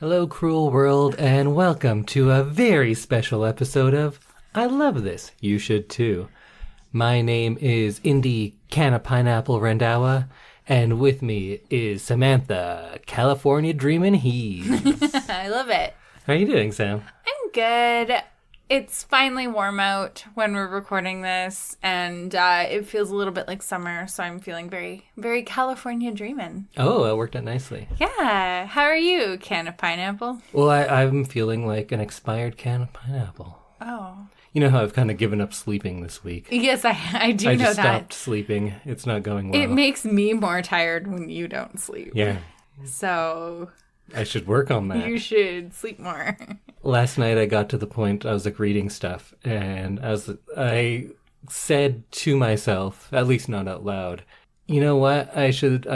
Hello, cruel world, and welcome to a very special episode of I Love This, You Should Too. My name is Indy Canna Pineapple Rendawa, and with me is Samantha, California Dreamin' He's. I love it. How are you doing, Sam? I'm good. It's finally warm out when we're recording this, and it feels a little bit like summer, so I'm feeling very, very California dreamin'. Oh, that worked out nicely. Yeah. How are you, can of pineapple? Well, I'm feeling like an expired can of pineapple. Oh. You know how I've kind of given up sleeping this week? Yes, I do I know just that. stopped sleeping. It's not going well. It makes me more tired when you don't sleep. Yeah. So I should work on that. you should sleep more. Last night I got to the point I was like reading stuff, and I said to myself, at least not out loud, you know what? I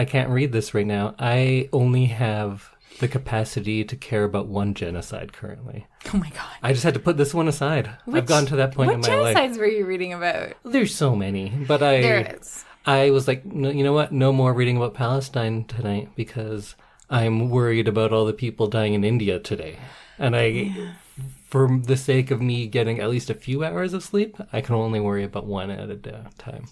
can't read this right now. I only have the capacity to care about one genocide currently. Oh my god. I just had to put this one aside. I've gotten to that point in my life. What genocides were you reading about? There's so many, but There is. I was like, no, you know what? No more reading about Palestine tonight because I'm worried about all the people dying in India today. And for the sake of me getting at least a few hours of sleep, I can only worry about one at a time.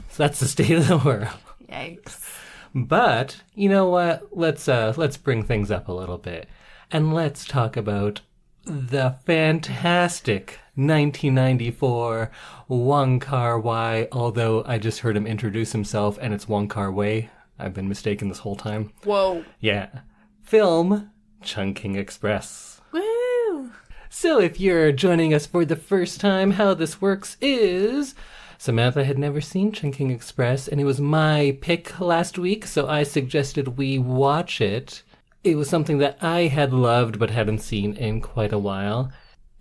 So that's the state of the world. Yikes. But you know what? Let's bring things up a little bit, and let's talk about the fantastic 1994 Wong Kar-Wai. Although I just heard him introduce himself, and it's Wong Kar-Wai. I've been mistaken this whole time. Whoa. Yeah. Film Chungking Express. Woo! So if you're joining us for the first time, how this works is Samantha had never seen Chungking Express, and it was my pick last week, so I suggested we watch it. It was something that I had loved but hadn't seen in quite a while.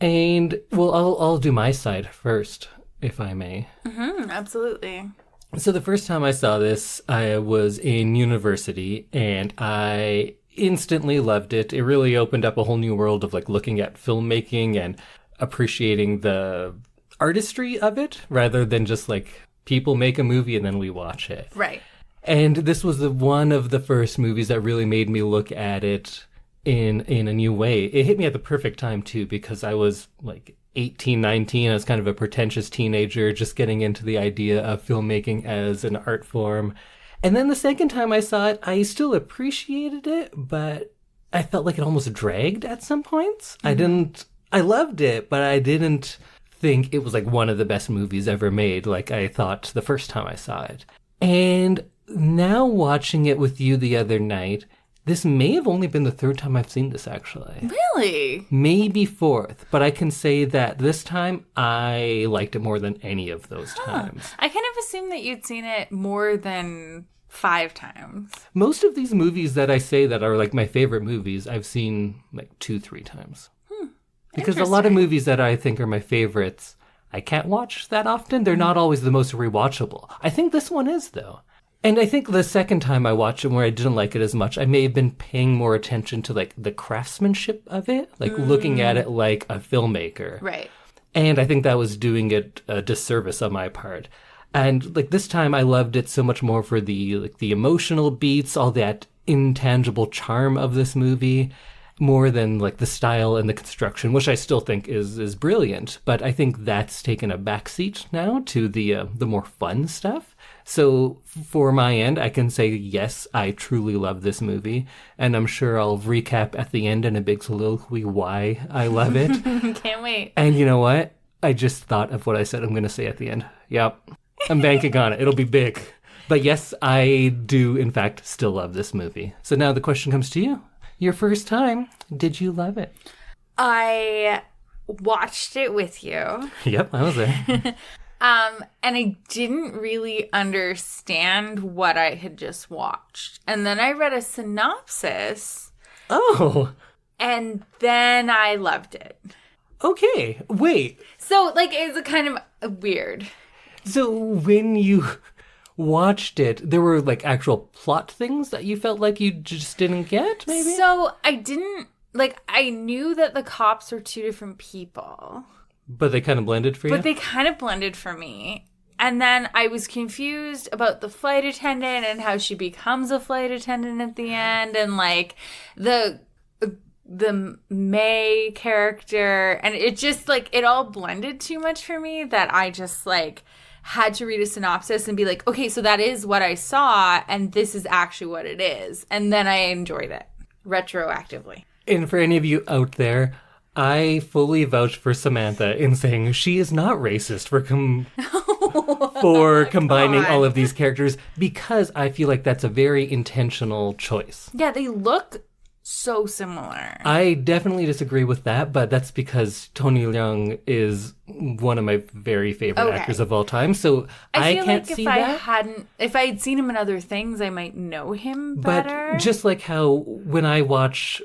And, well, I'll do my side first, if I may. Mm-hmm, absolutely. So the first time I saw this, I was in university, and I instantly loved it. It really opened up a whole new world of like looking at filmmaking and appreciating the artistry of it rather than just like people make a movie and then we watch it. Right. And this was one of the first movies that really made me look at it in a new way. It hit me at the perfect time too, because I was like 18, 19. I was kind of a pretentious teenager just getting into the idea of filmmaking as an art form. And then the second time I saw it, I still appreciated it, but I felt like it almost dragged at some points. I loved it, but I didn't think it was like one of the best movies ever made like I thought the first time I saw it. And now watching it with you the other night, this may have only been the third time I've seen this actually. Really? Maybe fourth, but I can say that this time I liked it more than any of those times. I kind of assumed that you'd seen it more than 5 times. Most of these movies that I say that are like my favorite movies, I've seen like 2-3 times. Because a lot of movies that I think are my favorites, I can't watch that often. They're not always the most rewatchable. I think this one is, though. And I think the second time I watched it where I didn't like it as much, I may have been paying more attention to like the craftsmanship of it, like looking at it like a filmmaker. Right. And I think that was doing it a disservice on my part. And like this time I loved it so much more for the emotional beats, all that intangible charm of this movie, more than like the style and the construction, which I still think is brilliant. But I think that's taken a backseat now to the more fun stuff. So for my end, I can say, yes, I truly love this movie. And I'm sure I'll recap at the end in a big soliloquy why I love it. Can't wait. And you know what? I just thought of what I said I'm going to say at the end. Yep. I'm banking on it. It'll be big. But yes, I do, in fact, still love this movie. So now the question comes to you. Your first time, did you love it? I watched it with you. Yep, I was there. And I didn't really understand what I had just watched. And then I read a synopsis. Oh. And then I loved it. Okay, wait. So, like, it's kind of weird. So when you watched it, there were like actual plot things that you felt like you just didn't get, maybe? So I didn't, like, I knew that the cops were 2 different people. But they kind of blended for you? But they kind of blended for me. And then I was confused about the flight attendant and how she becomes a flight attendant at the end. And, like, the the May character, and it just like it all blended too much for me that I just like had to read a synopsis and be like, okay, so that is what I saw and this is actually what it is, and then I enjoyed it retroactively. And for any of you out there, I fully vouch for Samantha in saying she is not racist for combining all of these characters, because I feel like that's a very intentional choice. Yeah, they look so similar. I definitely disagree with that, but that's because Tony Leung is one of my very favorite actors of all time, so I can't see that. If I had seen him in other things, I might know him better. But just like how when I watch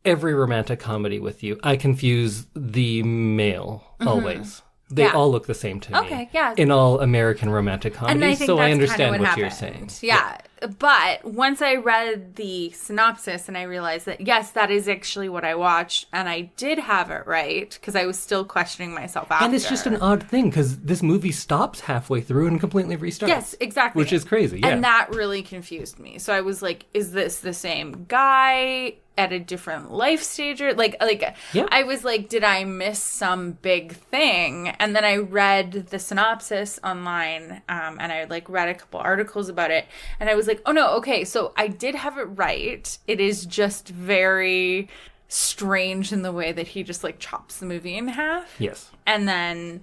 every romantic comedy with you, I confuse the male always. They all look the same to me. Okay, yeah. In all American romantic comedies, and I think so that's I understand kind of what you're saying. Yeah. But once I read the synopsis and I realized that, yes, that is actually what I watched, and I did have it right, because I was still questioning myself after. And it's just an odd thing, because this movie stops halfway through and completely restarts. Yes, exactly. Which is crazy, yeah. And that really confused me. So I was like, is this the same guy at a different life stage? Yeah. I was like, did I miss some big thing? And then I read the synopsis online, and I like read a couple articles about it, and I was like, oh no, okay, so I did have it right. It is just very strange in the way that he just like chops the movie in half. Yes. And then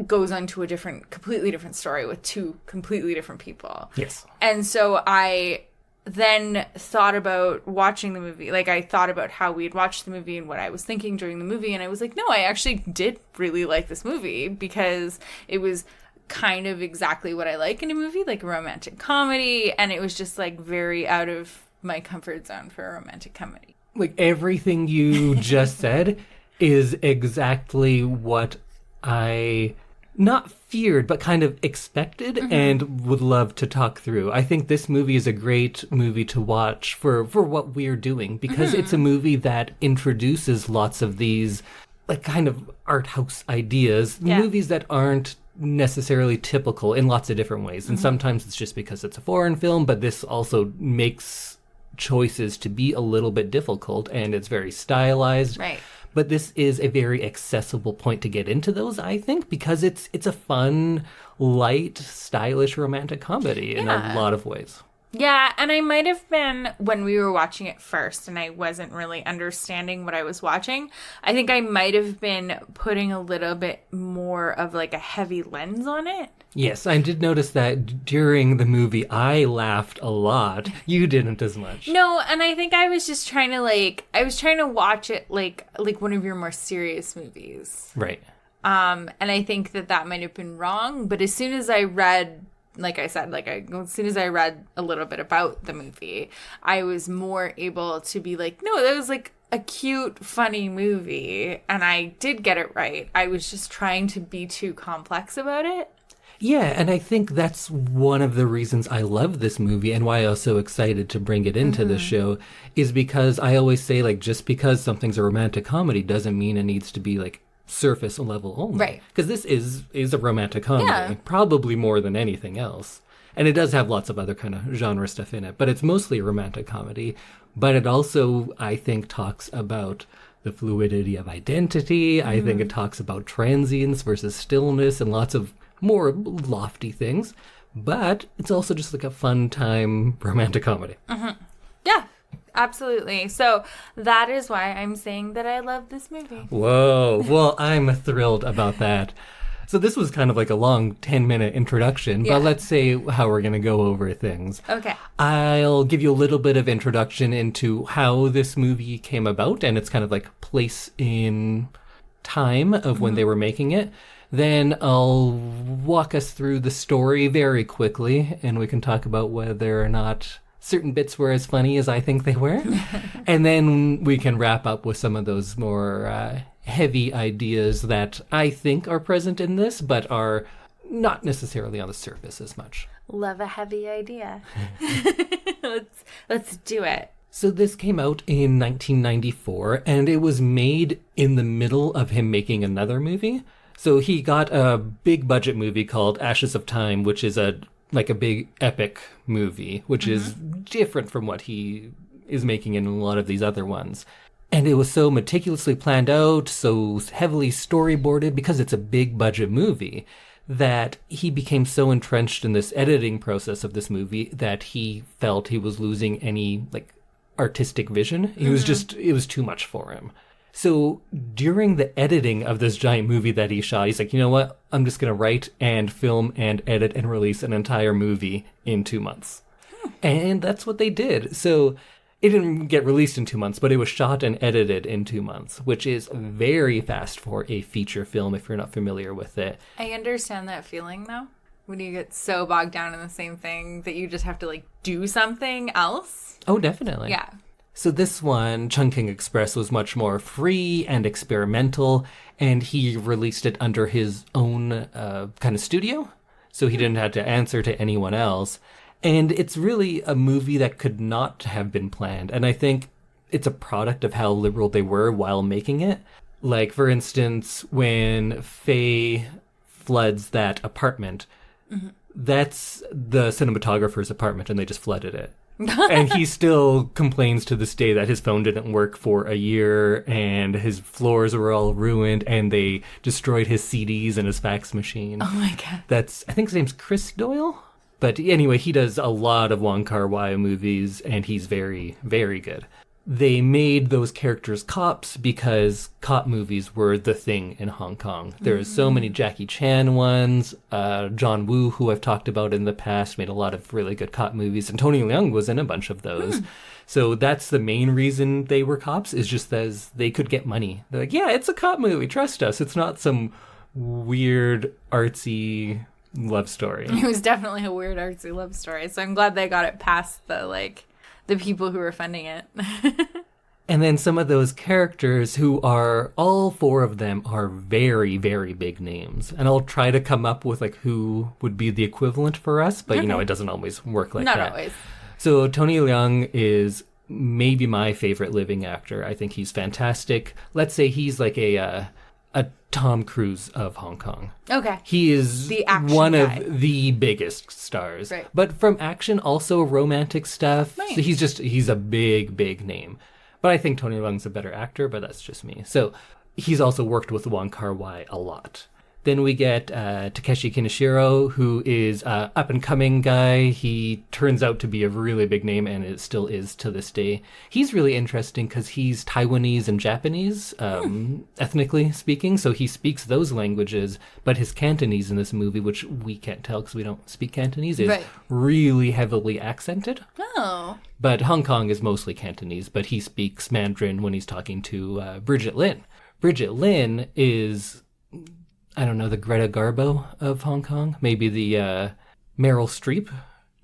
goes on to a completely different story with two completely different people. Yes. And so I then thought about watching the movie. Like, I thought about how we'd watched the movie and what I was thinking during the movie. And I was like, no, I actually did really like this movie, because it was kind of exactly what I like in a movie, like a romantic comedy. And it was just like very out of my comfort zone for a romantic comedy. Like, everything you just said is exactly what I not feared, but kind of expected and would love to talk through. I think this movie is a great movie to watch for what we're doing, because it's a movie that introduces lots of these like kind of art house ideas, movies that aren't necessarily typical in lots of different ways. And sometimes it's just because it's a foreign film, but this also makes choices to be a little bit difficult, and it's very stylized. Right. But this is a very accessible point to get into those, I think, because it's a fun, light, stylish romantic comedy in a lot of ways. Yeah, and I might have been, when we were watching it first and I wasn't really understanding what I was watching, I think I might have been putting a little bit more of like a heavy lens on it. Yes, I did notice that during the movie I laughed a lot. You didn't as much. No, and I think I was just trying to watch it like one of your more serious movies. Right. And I think that might have been wrong, but as soon as I read, like I said, as soon as I read a little bit about the movie, I was more able to be like, no, that was like a cute, funny movie, and I did get it right. I was just trying to be too complex about it. Yeah, and I think that's one of the reasons I love this movie and why I was so excited to bring it into the show, is because I always say, like, just because something's a romantic comedy doesn't mean it needs to be, like, surface level only. Right. Because this is a romantic comedy, probably more than anything else. And it does have lots of other kind of genre stuff in it, but it's mostly a romantic comedy. But it also, I think, talks about the fluidity of identity. I think it talks about transience versus stillness and lots of more lofty things. But it's also just like a fun time romantic comedy. Yeah. Absolutely. So that is why I'm saying that I love this movie. Whoa. Well, I'm thrilled about that. So this was kind of like a long 10-minute introduction, but let's say how we're going to go over things. Okay. I'll give you a little bit of introduction into how this movie came about and its kind of like place in time of when they were making it. Then I'll walk us through the story very quickly, and we can talk about whether or not certain bits were as funny as I think they were. And then we can wrap up with some of those more heavy ideas that I think are present in this, but are not necessarily on the surface as much. Love a heavy idea. Let's do it. So this came out in 1994, and it was made in the middle of him making another movie. So he got a big budget movie called Ashes of Time, which is a big epic movie, which is different from what he is making in a lot of these other ones. And it was so meticulously planned out, so heavily storyboarded, because it's a big budget movie, that he became so entrenched in this editing process of this movie that he felt he was losing any like artistic vision. He was just, it was too much for him. So during the editing of this giant movie that he shot, he's like, you know what? I'm just going to write and film and edit and release an entire movie in 2 months. And that's what they did. So it didn't get released in 2 months, but it was shot and edited in 2 months, which is very fast for a feature film if you're not familiar with it. I understand that feeling, though, when you get so bogged down in the same thing that you just have to, like, do something else. Oh, definitely. Yeah. So this one, Chungking Express, was much more free and experimental, and he released it under his own kind of studio, so he didn't have to answer to anyone else. And it's really a movie that could not have been planned. And I think it's a product of how liberal they were while making it. Like, for instance, when Faye floods that apartment, that's the cinematographer's apartment, and they just flooded it. And he still complains to this day that his phone didn't work for a year, and his floors were all ruined, and they destroyed his CDs and his fax machine. Oh, my God. I think his name's Chris Doyle? But anyway, he does a lot of Wong Kar-Wai movies, and he's very, very good. They made those characters cops because cop movies were the thing in Hong Kong. There's so many Jackie Chan ones. John Woo, who I've talked about in the past, made a lot of really good cop movies, and Tony Leung was in a bunch of those. So that's the main reason they were cops, is just as they could get money. They're like, yeah, it's a cop movie, trust us. It's not some weird, artsy love story. It was definitely a weird artsy love story, so I'm glad they got it past the people who were funding it. And then some of those characters who are, all four of them are very, very big names. And I'll try to come up with like who would be the equivalent for us, but you know, it doesn't always work like that. Not always. So Tony Leung is maybe my favorite living actor. I think he's fantastic. Let's say he's like a Tom Cruise of Hong Kong. Okay. He is the action one guy. of the biggest stars. Right. But from action, also romantic stuff. Nice. So he's a big, big name. But I think Tony Leung's a better actor, but that's just me. So he's also worked with Wong Kar-Wai a lot. Then we get Takeshi Kaneshiro, who is an up-and-coming guy. He turns out to be a really big name, and it still is to this day. He's really interesting because he's Taiwanese and Japanese, ethnically speaking, so he speaks those languages, but his Cantonese in this movie, which we can't tell because we don't speak Cantonese, is really heavily accented. Oh. But Hong Kong is mostly Cantonese, but he speaks Mandarin when he's talking to Brigitte Lin. Brigitte Lin is, I don't know, the Greta Garbo of Hong Kong, maybe the Meryl Streep.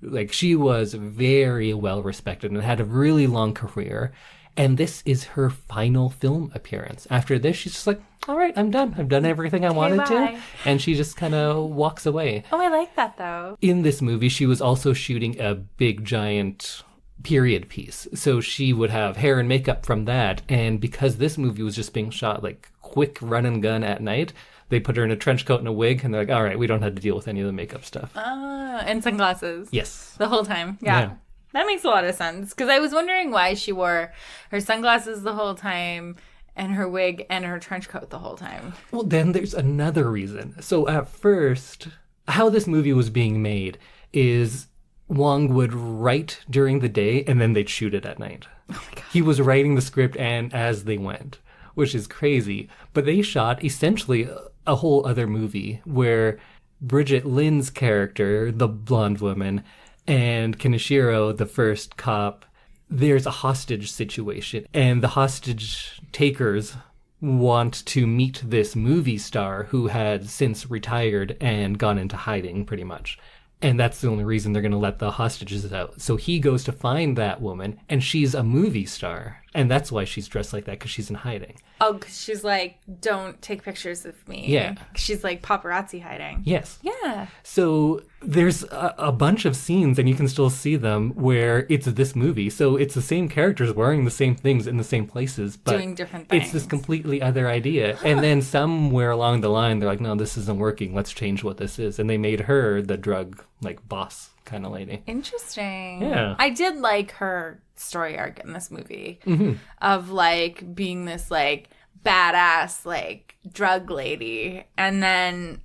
Like, she was very well respected and had a really long career. And this is her final film appearance. After this, she's just like, all right, I'm done. I've done everything I wanted to. And she just kind of walks away. Oh, I like that, though. In this movie, she was also shooting a big, giant period piece. So she would have hair and makeup from that. And because this movie was just being shot like quick run and gun at night, they put her in a trench coat and a wig, and they're like, all right, we don't have to deal with any of the makeup stuff. And sunglasses. Yes. The whole time. Yeah. That makes a lot of sense. Because I was wondering why she wore her sunglasses the whole time and her wig and her trench coat the whole time. Well, then there's another reason. So at first, how this movie was being made is Wong would write during the day, and then they'd shoot it at night. Oh my God. He was writing the script and as they went, which is crazy. But they shot essentially a whole other movie where Brigitte Lin's character, the blonde woman, and Kaneshiro, the first cop, there's a hostage situation. And the hostage takers want to meet this movie star who had since retired and gone into hiding, pretty much. And that's the only reason they're going to let the hostages out. So he goes to find that woman, and she's a movie star. And that's why she's dressed like that, because she's in hiding. Oh, because she's like, don't take pictures of me. Yeah. She's like paparazzi hiding. Yes. Yeah. So there's a bunch of scenes, and you can still see them, where it's this movie. So it's the same characters wearing the same things in the same places, but doing different things. It's this completely other idea. Huh. And then somewhere along the line, they're like, no, this isn't working. Let's change what this is. And they made her the drug, like, boss kind of lady. Interesting. Yeah. I did like her story arc in this movie Mm-hmm. of like being this like badass like drug lady and then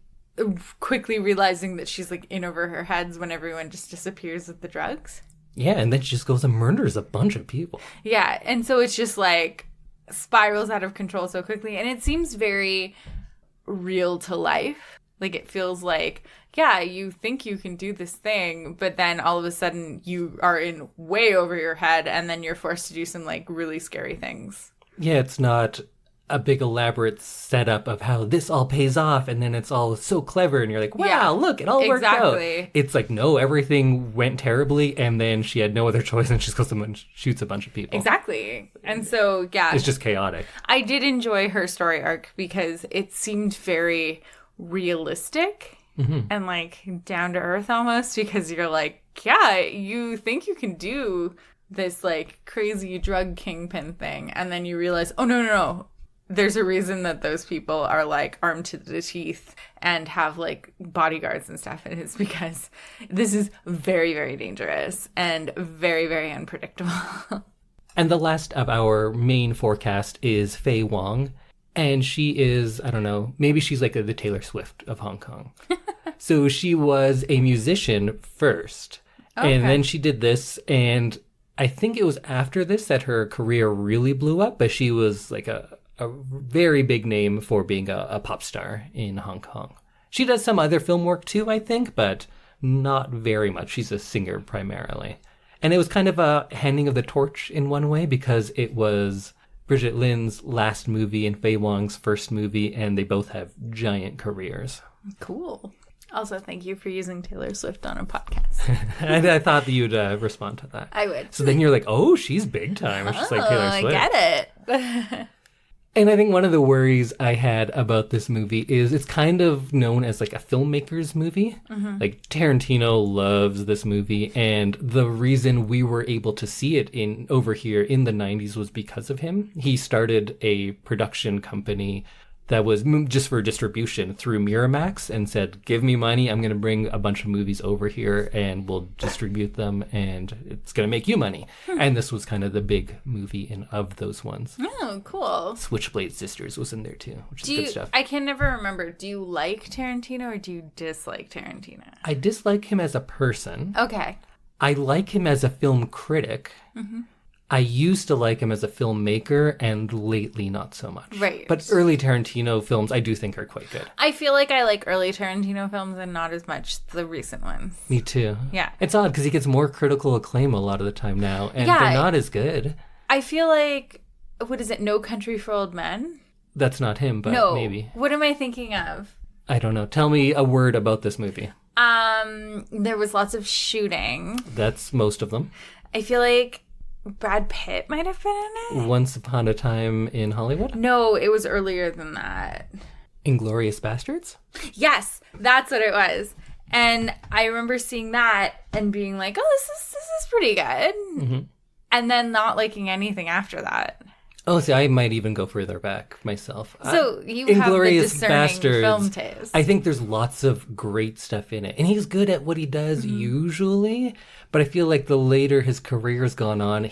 quickly realizing that she's like in over her heads when everyone just disappears with the drugs. Yeah, and then she just goes and murders a bunch of people. Yeah, and so it's just like spirals out of control so quickly, and it seems very real to life. Like it feels like, yeah, you think you can do this thing, but then all of a sudden you are in way over your head, and then you're forced to do some like really scary things. Yeah, it's not a big elaborate setup of how this all pays off, and then it's all so clever, and you're like, wow, Yeah, look, it all worked out. exactly. It's like, no, everything went terribly, and then she had no other choice, and she just goes and shoots a bunch of people. Exactly. And so, yeah. It's just chaotic. I did enjoy her story arc because it seemed very realistic and like down to earth almost, because you're like, yeah, you think you can do this like crazy drug kingpin thing, and then you realize, oh, no. There's a reason that those people are like armed to the teeth and have like bodyguards and stuff. It is because this is very, very dangerous and very, very unpredictable. And the last of our main forecast is Faye Wong. And she is, I don't know, maybe she's like the Taylor Swift of Hong Kong. So she was a musician first. Okay. And then she did this. And I think it was after this that her career really blew up. But she was like a very big name for being a pop star in Hong Kong. She does some other film work too, I think, but not very much. She's a singer primarily. And it was kind of a handing of the torch in one way because it was Brigitte Lin's last movie and Faye Wong's first movie, and they both have giant careers. Cool. Also, thank you for using Taylor Swift on a podcast. And I thought that you'd respond to that. I would. So then you're like, oh, she's big time. It's just like Taylor Swift. I get it. And I think one of the worries I had about this movie is it's kind of known as like a filmmaker's movie. Mm-hmm. Like Tarantino loves this movie, and the reason we were able to see it over here in the 90s was because of him. He started a production company that was just for distribution through Miramax and said, give me money, I'm going to bring a bunch of movies over here and we'll distribute them and it's going to make you money. And this was kind of the big movie of those ones. Oh, cool. Switchblade Sisters was in there too, which is good stuff. I can never remember. Do you like Tarantino or do you dislike Tarantino? I dislike him as a person. Okay. I like him as a film critic. Mm-hmm. I used to like him as a filmmaker, and lately not so much. Right. But early Tarantino films I do think are quite good. I feel like I like early Tarantino films and not as much the recent ones. Me too. Yeah. It's odd because he gets more critical acclaim a lot of the time now, and they're not as good. I feel like, what is it, No Country for Old Men? That's not him, but no. maybe. What am I thinking of? I don't know. Tell me a word about this movie. There was lots of shooting. That's most of them. I feel like Brad Pitt might have been in it. Once Upon a Time in Hollywood? No, it was earlier than that. Inglourious Bastards? Yes, that's what it was. And I remember seeing that and being like, oh, this is pretty good. Mm-hmm. And then not liking anything after that. Oh, see, I might even go further back myself. So you have the discerning film taste. I think there's lots of great stuff in it. And he's good at what he does usually. But I feel like the later his career's gone on,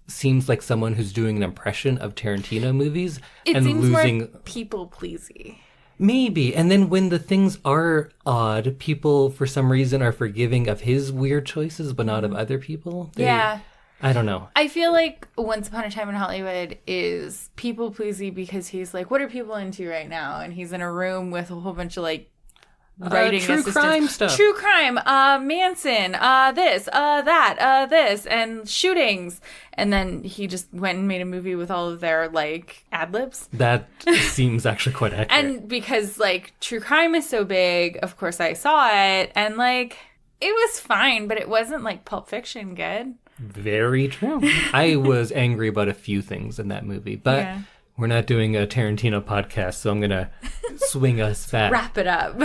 seems like someone who's doing an impression of Tarantino movies. It seems more people-pleasy. Maybe. And then when the things are odd, people, for some reason, are forgiving of his weird choices, but not of other people. Yeah. I don't know. I feel like Once Upon a Time in Hollywood is people-pleasy because he's like, what are people into right now? And he's in a room with a whole bunch of like writing true assistants. crime stuff. True crime, Manson, this, that, this, and shootings. And then he just went and made a movie with all of their like ad-libs. That seems actually quite accurate. And because like true crime is so big, of course I saw it, and like it was fine, but it wasn't like Pulp Fiction good. Very true. I was angry about a few things in that movie, but we're not doing a Tarantino podcast, so I'm going to swing us back. Wrap it up.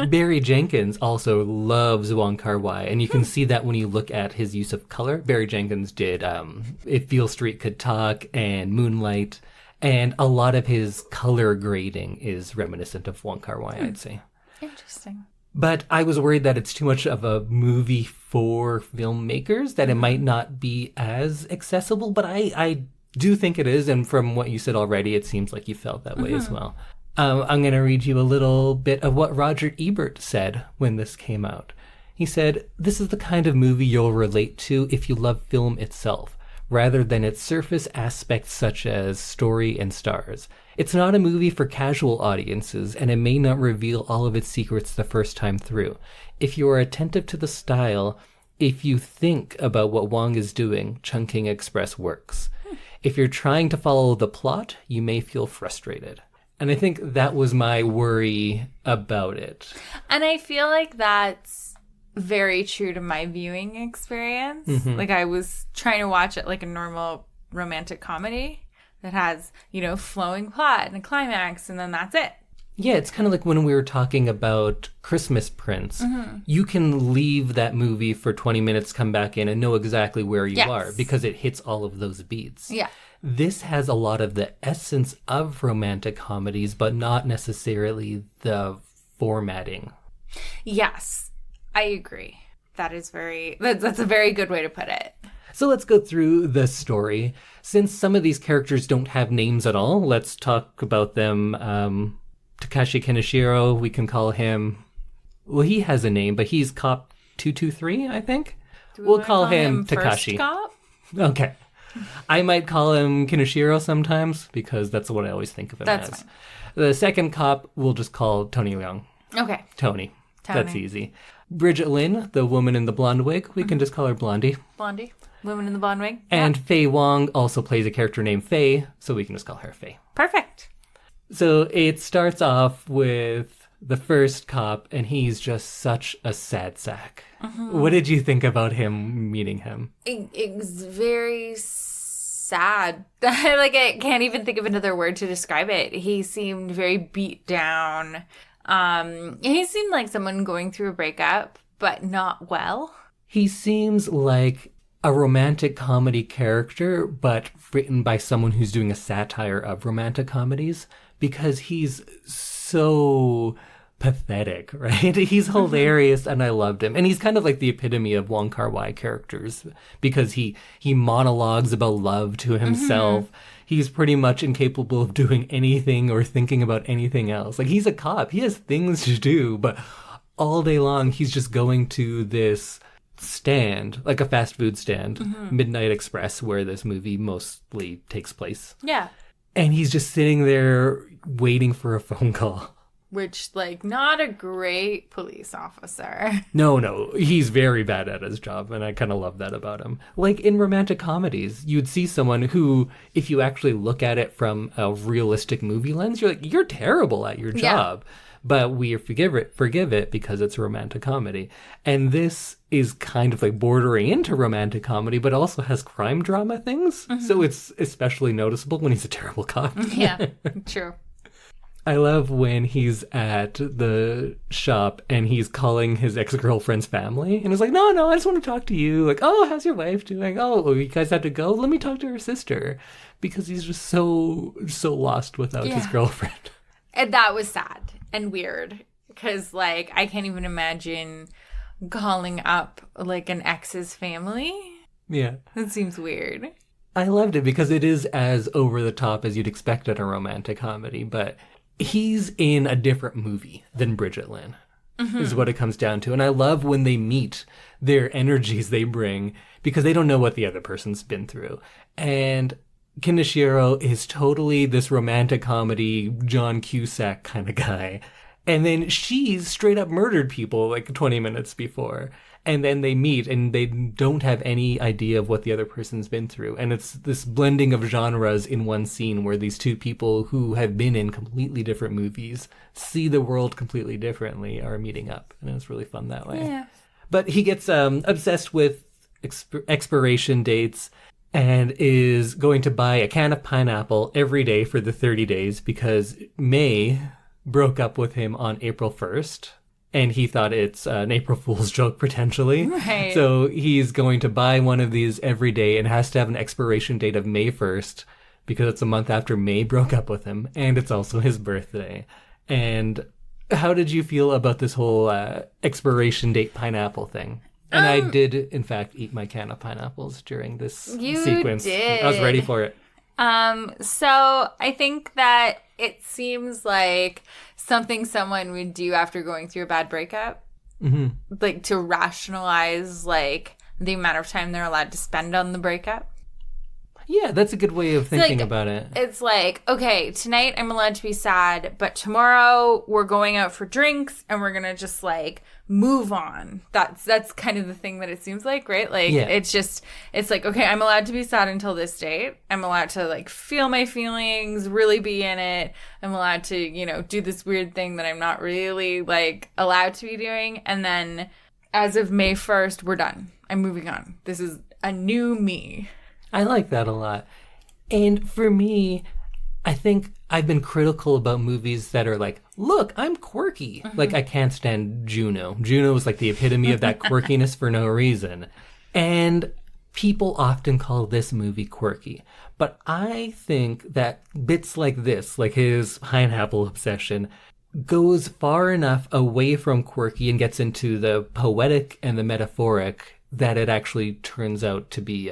Barry Jenkins also loves Wong Kar-Wai, and you can see that when you look at his use of color. Barry Jenkins did If Beale Street Could Talk and Moonlight, and a lot of his color grading is reminiscent of Wong Kar-Wai, I'd say. Interesting. But I was worried that it's too much of a movie for filmmakers, that it might not be as accessible. But I do think it is. And from what you said already, it seems like you felt that way as well. I'm going to read you a little bit of what Roger Ebert said when this came out. He said, "This is the kind of movie you'll relate to if you love film itself, rather than its surface aspects such as story and stars. It's not a movie for casual audiences, and it may not reveal all of its secrets the first time through. If you are attentive to the style, if you think about what Wong is doing, Chungking Express works. If you're trying to follow the plot, you may feel frustrated." And I think that was my worry about it. And I feel like that's very true to my viewing experience. Like, I was trying to watch it like a normal romantic comedy that has, flowing plot and a climax, and then that's it. Yeah, it's kind of like when we were talking about Christmas Prince. You can leave that movie for 20 minutes, come back in, and know exactly where you are because it hits all of those beats. Yeah. This has a lot of the essence of romantic comedies, but not necessarily the formatting. Yes, I agree. That's a very good way to put it. So let's go through the story. Since some of these characters don't have names at all, let's talk about them. Takeshi Kaneshiro, we can call him... Well, he has a name, but he's Cop 223, I think? We'll call him Takeshi. First Cop? Okay. I might call him Kaneshiro sometimes, because that's what I always think of him as. Fine. The second cop, we'll just call Tony Leung. Okay. Tony. That's easy. Brigitte Lin, the woman in the blonde wig, we can just call her Blondie. Blondie. Woman in the blonde wig. And Faye Wong also plays a character named Faye, so we can just call her Faye. Perfect. So it starts off with the first cop, and he's just such a sad sack. What did you think about him meeting him? It's very sad. I can't even think of another word to describe it. He seemed very beat down. He seemed like someone going through a breakup, but not well. He seems like a romantic comedy character, but written by someone who's doing a satire of romantic comedies, because he's so pathetic, right? He's hilarious, and I loved him. And he's kind of like the epitome of Wong Kar-Wai characters, because he monologues about love to himself. He's pretty much incapable of doing anything or thinking about anything else. Like, he's a cop. He has things to do, but all day long, he's just going to this stand, like a fast food stand, Midnight Express, where this movie mostly takes place. Yeah. And he's just sitting there waiting for a phone call. Which, not a great police officer. No, he's very bad at his job, and I kind of love that about him. Like, in romantic comedies, you'd see someone who, if you actually look at it from a realistic movie lens, you're like, you're terrible at your job. Yeah. But we forgive it because it's a romantic comedy. And this is kind of like bordering into romantic comedy, but also has crime drama things. So it's especially noticeable when he's a terrible cop. Yeah, true. I love when he's at the shop and he's calling his ex-girlfriend's family. And he's like, no, I just want to talk to you. Like, oh, how's your wife doing? Oh, you guys have to go? Let me talk to her sister. Because he's just so lost without his girlfriend. And that was sad and weird. Because, I can't even imagine calling up, an ex's family. Yeah. That seems weird. I loved it because it is as over the top as you'd expect in a romantic comedy, but he's in a different movie than Brigitte Lin, is what it comes down to. And I love when they meet, their energies they bring, because they don't know what the other person's been through. And Kaneshiro is totally this romantic comedy, John Cusack kind of guy. And then she's straight up murdered people 20 minutes before. And then they meet and they don't have any idea of what the other person's been through. And it's this blending of genres in one scene where these two people who have been in completely different movies, see the world completely differently, are meeting up. And it's really fun that way. Yeah. But he gets obsessed with expiration dates and is going to buy a can of pineapple every day for the 30 days because May broke up with him on April 1st. And he thought it's an April Fool's joke, potentially. Right. So he's going to buy one of these every day and has to have an expiration date of May 1st because it's a month after May broke up with him. And it's also his birthday. And how did you feel about this whole expiration date pineapple thing? And I did, in fact, eat my can of pineapples during this sequence. Did. I was ready for it. So I think that it seems like something someone would do after going through a bad breakup. Mm-hmm. Like to rationalize like the amount of time they're allowed to spend on the breakup. Yeah, that's a good way of thinking about it. It's like, okay, tonight I'm allowed to be sad, but tomorrow we're going out for drinks and we're going to just like move on. That's kind of the thing that it seems like, right? Like it's like, okay, I'm allowed to be sad until this date. I'm allowed to like feel my feelings, really be in it. I'm allowed to, you know, do this weird thing that I'm not really like allowed to be doing. And then as of May 1st, we're done. I'm moving on. This is a new me. I like that a lot. And for me, I think I've been critical about movies that are like, look, I'm quirky. Mm-hmm. Like, I can't stand Juno. Juno is like the epitome of that quirkiness for no reason. And people often call this movie quirky. But I think that bits like this, like his pineapple obsession, goes far enough away from quirky and gets into the poetic and the metaphoric that it actually turns out to be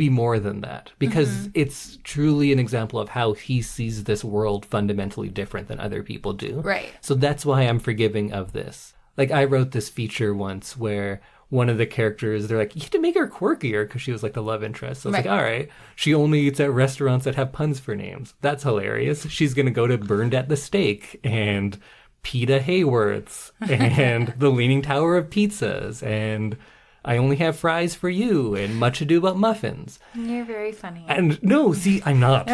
more than that, because it's truly an example of how he sees this world fundamentally different than other people do. Right. So that's why I'm forgiving of this. Like, I wrote this feature once where one of the characters, they're like, you have to make her quirkier because she was like the love interest. So I was like, all right, she only eats at restaurants that have puns for names. That's hilarious. She's going to go to Burned at the Steak and Pita Hayworth's and the Leaning Tower of Pizzas and I Only Have Fries for You, and Much Ado About Muffins. You're very funny. And no, see, I'm not.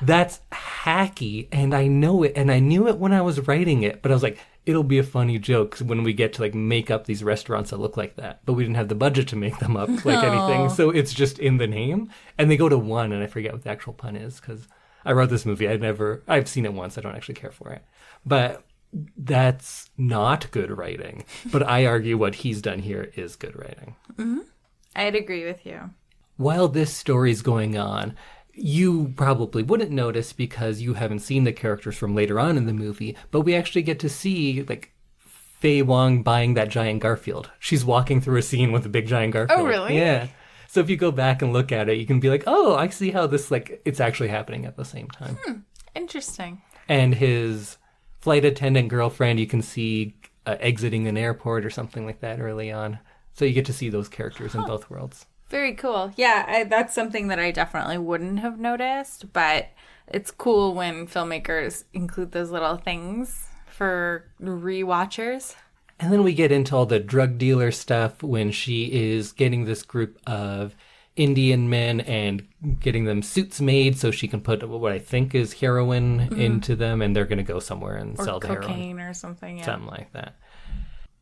That's hacky, and I know it, and I knew it when I was writing it, but I was like, it'll be a funny joke when we get to like make up these restaurants that look like that. But we didn't have the budget to make them up like anything, so it's just in the name. And they go to one, and I forget what the actual pun is, because I wrote this movie. I've seen it once. I don't actually care for it. But that's not good writing. But I argue what he's done here is good writing. Mm-hmm. I'd agree with you. While this story's going on, you probably wouldn't notice because you haven't seen the characters from later on in the movie, but we actually get to see, like, Faye Wong buying that giant Garfield. She's walking through a scene with a big giant Garfield. Oh, really? Yeah. So if you go back and look at it, you can be like, oh, I see how this, like, it's actually happening at the same time. Interesting. And his flight attendant girlfriend, you can see exiting an airport or something like that early on. So you get to see those characters in both worlds. Very cool. Yeah, that's something that I definitely wouldn't have noticed, but it's cool when filmmakers include those little things for rewatchers. And then we get into all the drug dealer stuff when she is getting this group of Indian men and getting them suits made so she can put what I think is heroin into them, and they're going to go somewhere and sell the heroin. Or cocaine or something, yeah. Something like that.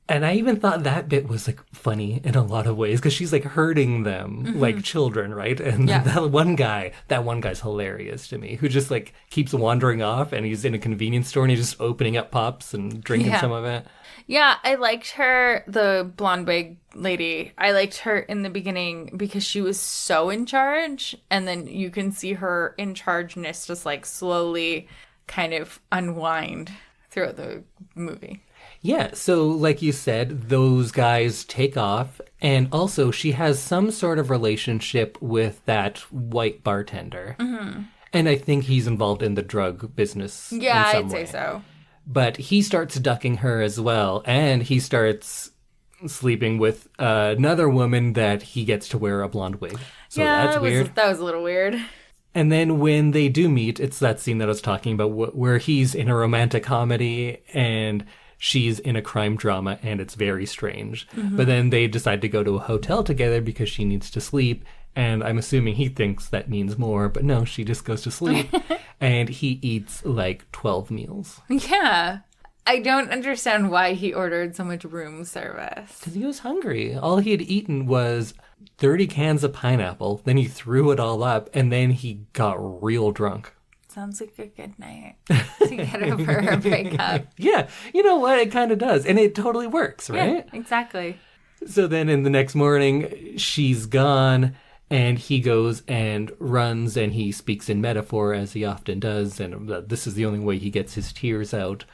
And I even thought that bit was, like, funny in a lot of ways, because she's, like, hurting them like children, right? And that one guy's hilarious to me, who just, like, keeps wandering off, and he's in a convenience store, and he's just opening up pops and drinking some of it. Yeah, I liked her, the blonde wig lady. I liked her in the beginning because she was so in charge, and then you can see her in chargeness just, like, slowly kind of unwind throughout the movie. Yeah, so like you said, those guys take off, and also she has some sort of relationship with that white bartender. Mm-hmm. And I think he's involved in the drug business in some I'd way. say so. But he starts ducking her as well, and he starts sleeping with another woman that he gets to wear a blonde wig. So that's weird. That was a little weird. And then when they do meet, it's that scene that I was talking about where he's in a romantic comedy and she's in a crime drama, and it's very strange. Mm-hmm. But then they decide to go to a hotel together because she needs to sleep. And I'm assuming he thinks that means more, but no, she just goes to sleep. And he eats like 12 meals. Yeah. I don't understand why he ordered so much room service. Because he was hungry. All he had eaten was 30 cans of pineapple. Then he threw it all up, and then he got real drunk. Sounds like a good night to get over a breakup. Yeah, you know what? It kind of does. And it totally works, right? Yeah, exactly. So then in the next morning, she's gone, and he goes and runs, and he speaks in metaphor, as he often does. And this is the only way he gets his tears out.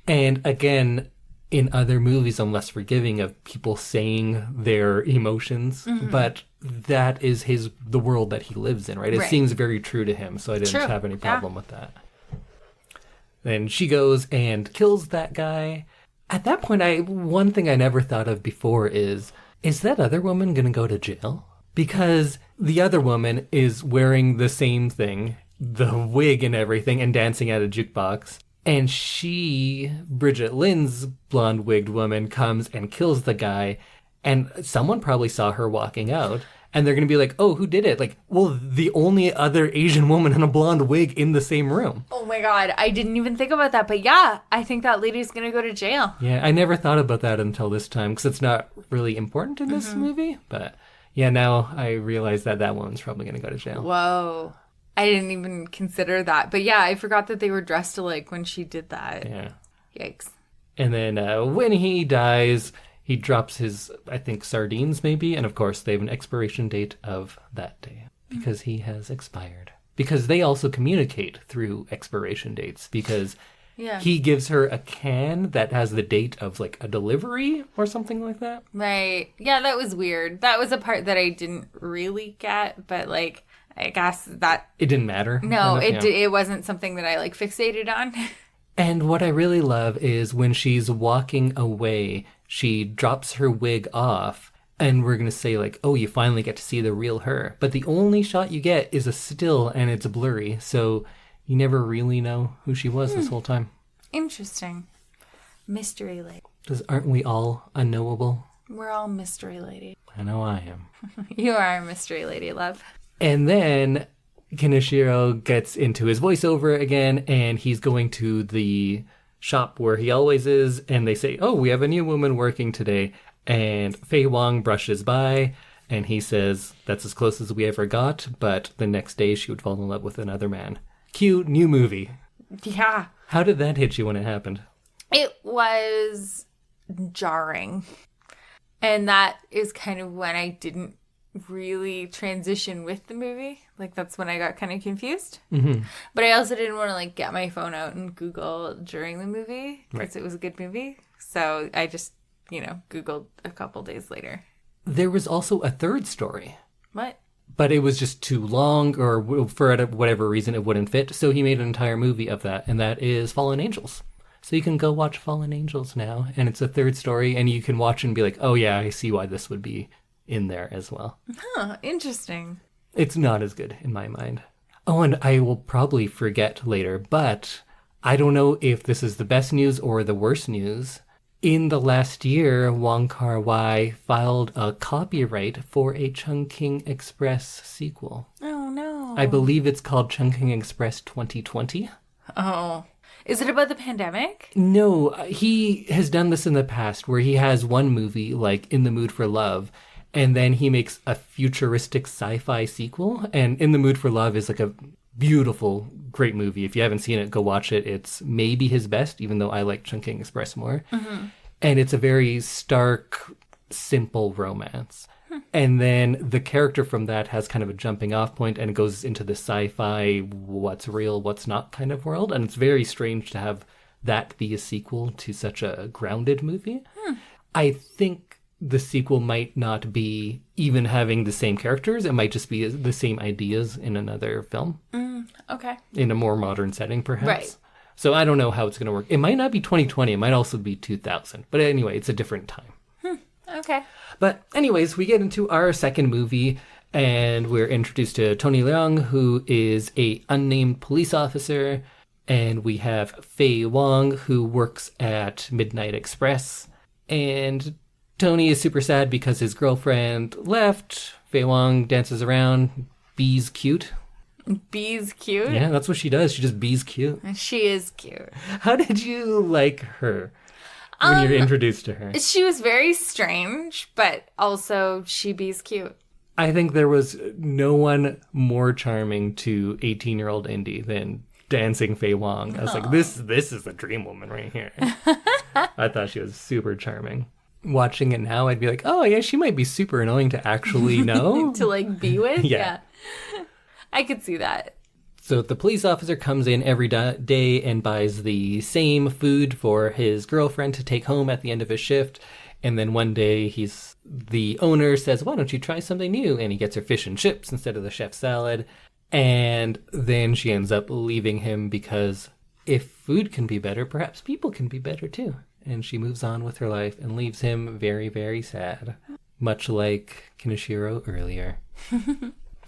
And again, in other movies, I'm less forgiving of people saying their emotions, but that is the world that he lives in, right? It seems very true to him, so I didn't have any problem with that. Then she goes and kills that guy. At that point, one thing I never thought of before is that other woman going to go to jail? Because the other woman is wearing the same thing, the wig and everything, and dancing at a jukebox. And Brigitte Lin's blonde-wigged woman, comes and kills the guy. And someone probably saw her walking out. And they're going to be like, oh, who did it? Like, well, the only other Asian woman in a blonde wig in the same room. Oh my God, I didn't even think about that. But yeah, I think that lady's going to go to jail. Yeah, I never thought about that until this time, because it's not really important in this movie. But yeah, now I realize that woman's probably going to go to jail. Whoa. I didn't even consider that. But yeah, I forgot that they were dressed alike when she did that. Yeah. Yikes. And then when he dies, he drops his, I think, sardines maybe. And of course, they have an expiration date of that day because he has expired. Because they also communicate through expiration dates, because he gives her a can that has the date of like a delivery or something like that. Right. Yeah, that was weird. That was a part that I didn't really get, but like, I guess that... It didn't matter. No, it wasn't something that I like fixated on. And what I really love is when she's walking away, she drops her wig off, and we're going to say like, oh, you finally get to see the real her. But the only shot you get is a still, and it's blurry, so you never really know who she was this whole time. Interesting. Mystery lady. Aren't we all unknowable? We're all mystery lady. I know I am. You are a mystery lady, love. And then Kaneshiro gets into his voiceover again, and he's going to the shop where he always is, and they say, oh, we have a new woman working today. And Faye Wong brushes by, and he says, that's as close as we ever got, but the next day she would fall in love with another man. Cute new movie. Yeah. How did that hit you when it happened? It was jarring. And that is kind of when I didn't really transition with the movie. Like, that's when I got kind of confused. Mm-hmm. But I also didn't want to, like, get my phone out and Google during the movie because it was a good movie. So I just, Googled a couple days later. There was also a third story. What? But it was just too long, or for whatever reason it wouldn't fit. So he made an entire movie of that, and that is Fallen Angels. So you can go watch Fallen Angels now, and it's a third story, and you can watch and be like, oh yeah, I see why this would be in there as well. Huh, interesting. It's not as good in my mind. Oh, and I will probably forget later, but I don't know if this is the best news or the worst news. In the last year, Wong Kar-Wai filed a copyright for a Chungking Express sequel. Oh, no. I believe it's called Chungking Express 2020. Oh. Is it about the pandemic? No, he has done this in the past where he has one movie, like In the Mood for Love, and then he makes a futuristic sci-fi sequel. And In the Mood for Love is like a beautiful, great movie. If you haven't seen it, go watch it. It's maybe his best, even though I like Chungking Express more. Mm-hmm. And it's a very stark, simple romance. And then the character from that has kind of a jumping off point and goes into the sci-fi, what's real, what's not kind of world. And it's very strange to have that be a sequel to such a grounded movie. I think the sequel might not be even having the same characters. It might just be the same ideas in another film. Okay. In a more modern setting, perhaps. Right. So I don't know how it's going to work. It might not be 2020. It might also be 2000. But anyway, it's a different time. Okay. But anyways, we get into our second movie, and we're introduced to Tony Leung, who is a unnamed police officer. And we have Faye Wong, who works at Midnight Express. And Tony is super sad because his girlfriend left. Faye Wong dances around. Bee's cute. Bee's cute? Yeah, that's what she does. She just bee's cute. She is cute. How did you like her when you're introduced to her? She was very strange, but also she bee's cute. I think there was no one more charming to 18-year-old Indy than dancing Faye Wong. I was like, this is the dream woman right here. I thought she was super charming. Watching it now, I'd be like, oh, yeah, she might be super annoying to actually know. To, like, be with? Yeah. I could see that. So the police officer comes in every day and buys the same food for his girlfriend to take home at the end of his shift. And then one day the owner says, why don't you try something new? And he gets her fish and chips instead of the chef salad. And then she ends up leaving him because if food can be better, perhaps people can be better too. And she moves on with her life and leaves him very, very sad. Much like Kaneshiro earlier.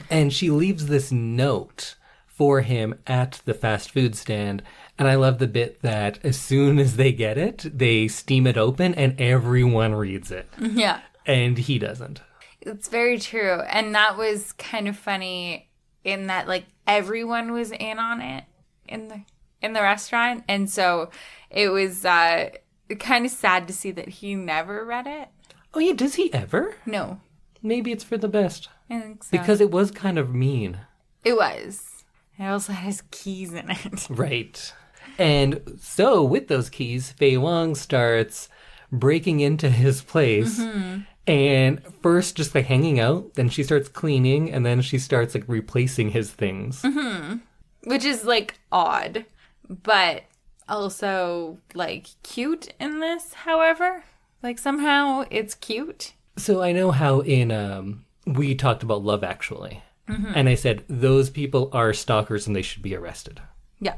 And she leaves this note for him at the fast food stand. And I love the bit that as soon as they get it, they steam it open and everyone reads it. Yeah. And he doesn't. It's very true. And that was kind of funny in that, like, everyone was in on it in the restaurant. And so it was kind of sad to see that he never read it. Oh, yeah. Does he ever? No. Maybe it's for the best. I think so. Because it was kind of mean. It was. It also had his keys in it. Right. And so with those keys, Faye Wong starts breaking into his place. Mm-hmm. And first just like hanging out. Then she starts cleaning. And then she starts like replacing his things. Mm-hmm. Which is like odd. But also like cute in this, however. Like somehow it's cute. So I know how in we talked about Love Actually. Mm-hmm. And I said, those people are stalkers and they should be arrested. Yeah.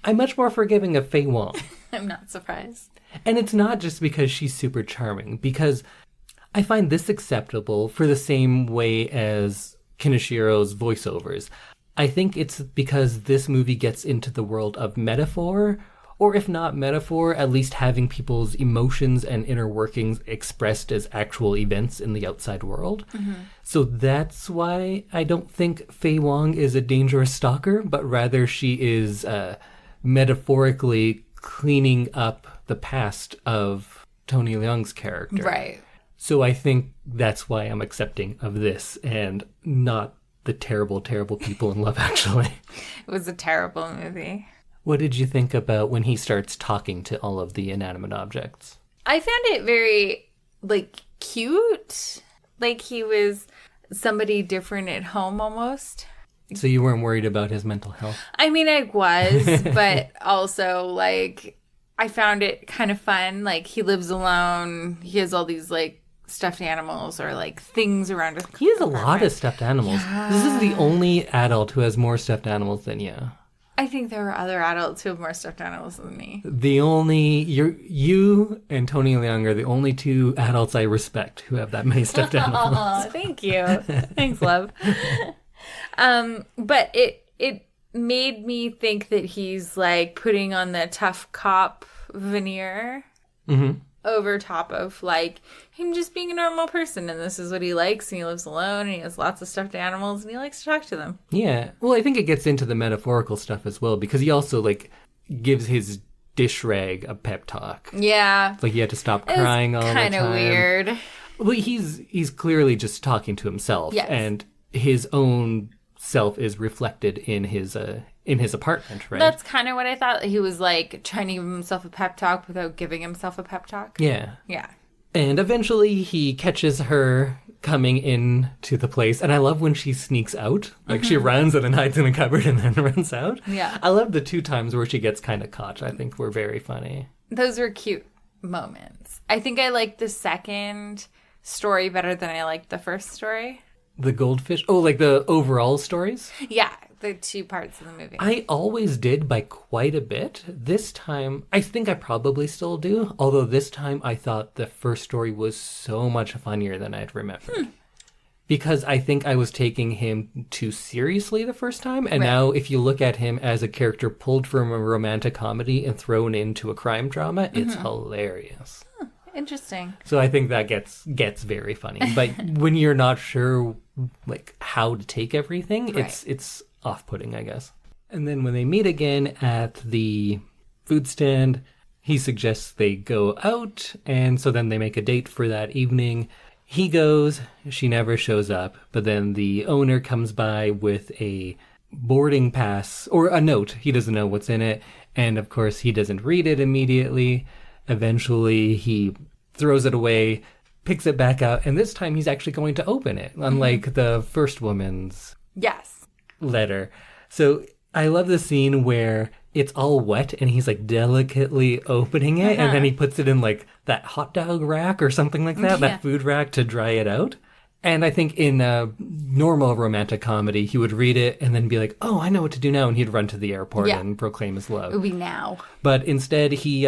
I'm much more forgiving of Faye Wong. I'm not surprised. And it's not just because she's super charming, because I find this acceptable for the same way as Kaneshiro's voiceovers. I think it's because this movie gets into the world of metaphor, or if not metaphor, at least having people's emotions and inner workings expressed as actual events in the outside world. Mm-hmm. So that's why I don't think Faye Wong is a dangerous stalker, but rather she is metaphorically cleaning up the past of Tony Leung's character. Right. So I think that's why I'm accepting of this and not the terrible, terrible people in Love Actually. It was a terrible movie. What did you think about when he starts talking to all of the inanimate objects? I found it very, like, cute. Like he was somebody different at home almost. So you weren't worried about his mental health? I mean, I was, but also, like, I found it kind of fun. Like, he lives alone. He has all these, like, stuffed animals or, like, things around his He has a lot of stuffed animals. Yeah. This is the only adult who has more stuffed animals than you. I think there were other adults who have more stuffed animals than me. You and Tony Leung are the only two adults I respect who have that many stuffed animals. Oh, thank you. Thanks, love. But it made me think that he's like putting on the tough cop veneer over top of like him just being a normal person, and this is what he likes, and he lives alone, and he has lots of stuffed animals, and he likes to talk to them. Yeah. Well, I think it gets into the metaphorical stuff as well, because he also like gives his dish rag a pep talk. Yeah. Like he had to stop crying all the time. Kind of weird. Well, he's clearly just talking to himself, yes. And his own self is reflected in his apartment, right? That's kind of what I thought. He was like trying to give himself a pep talk without giving himself a pep talk. Yeah. Yeah. And eventually he catches her coming in to the place. And I love when she sneaks out. Like she runs and then hides in a cupboard and then runs out. Yeah. I love the two times where she gets kind of caught. I think were very funny. Those were cute moments. I think I liked the second story better than I liked the first story. The goldfish? Oh, like the overall stories? Yeah, the two parts of the movie. I always did by quite a bit. This time, I think I probably still do. Although this time I thought the first story was so much funnier than I'd remembered. Because I think I was taking him too seriously the first time. And now if you look at him as a character pulled from a romantic comedy and thrown into a crime drama, it's hilarious. Interesting. So I think that gets very funny. But when you're not sure like how to take everything, it's off-putting, I guess. And then when they meet again at the food stand, he suggests they go out, and so then they make a date for that evening. He goes, she never shows up, but then the owner comes by with a boarding pass, or a note. He doesn't know what's in it, and of course he doesn't read it immediately. Eventually, he throws it away, picks it back out, and this time he's actually going to open it, unlike the first woman's yes. letter. So I love the scene where it's all wet and he's like delicately opening it and then he puts it in like that hot dog rack or something like that, that food rack to dry it out. And I think in a normal romantic comedy, he would read it and then be like, oh, I know what to do now. And he'd run to the airport and proclaim his love. It would be now. But instead, he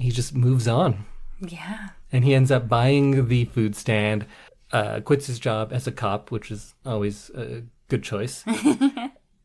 just moves on. Yeah. And he ends up buying the food stand, quits his job as a cop, which is always a good choice.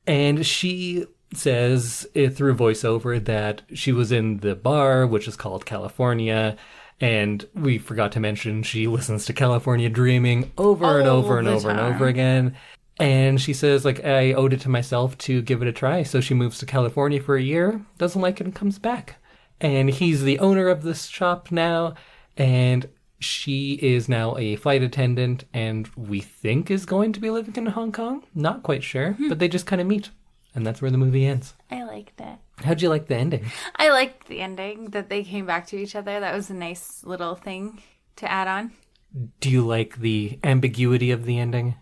And she says through voiceover that she was in the bar, which is called California. And we forgot to mention she listens to California Dreaming over and over and over and over again. And she says, like, I owed it to myself to give it a try. So she moves to California for a year, doesn't like it, and comes back. And he's the owner of this shop now. And she is now a flight attendant and we think is going to be living in Hong Kong. Not quite sure, but they just kind of meet. And that's where the movie ends. I liked it. How'd you like the ending? I liked the ending, that they came back to each other. That was a nice little thing to add on. Do you like the ambiguity of the ending?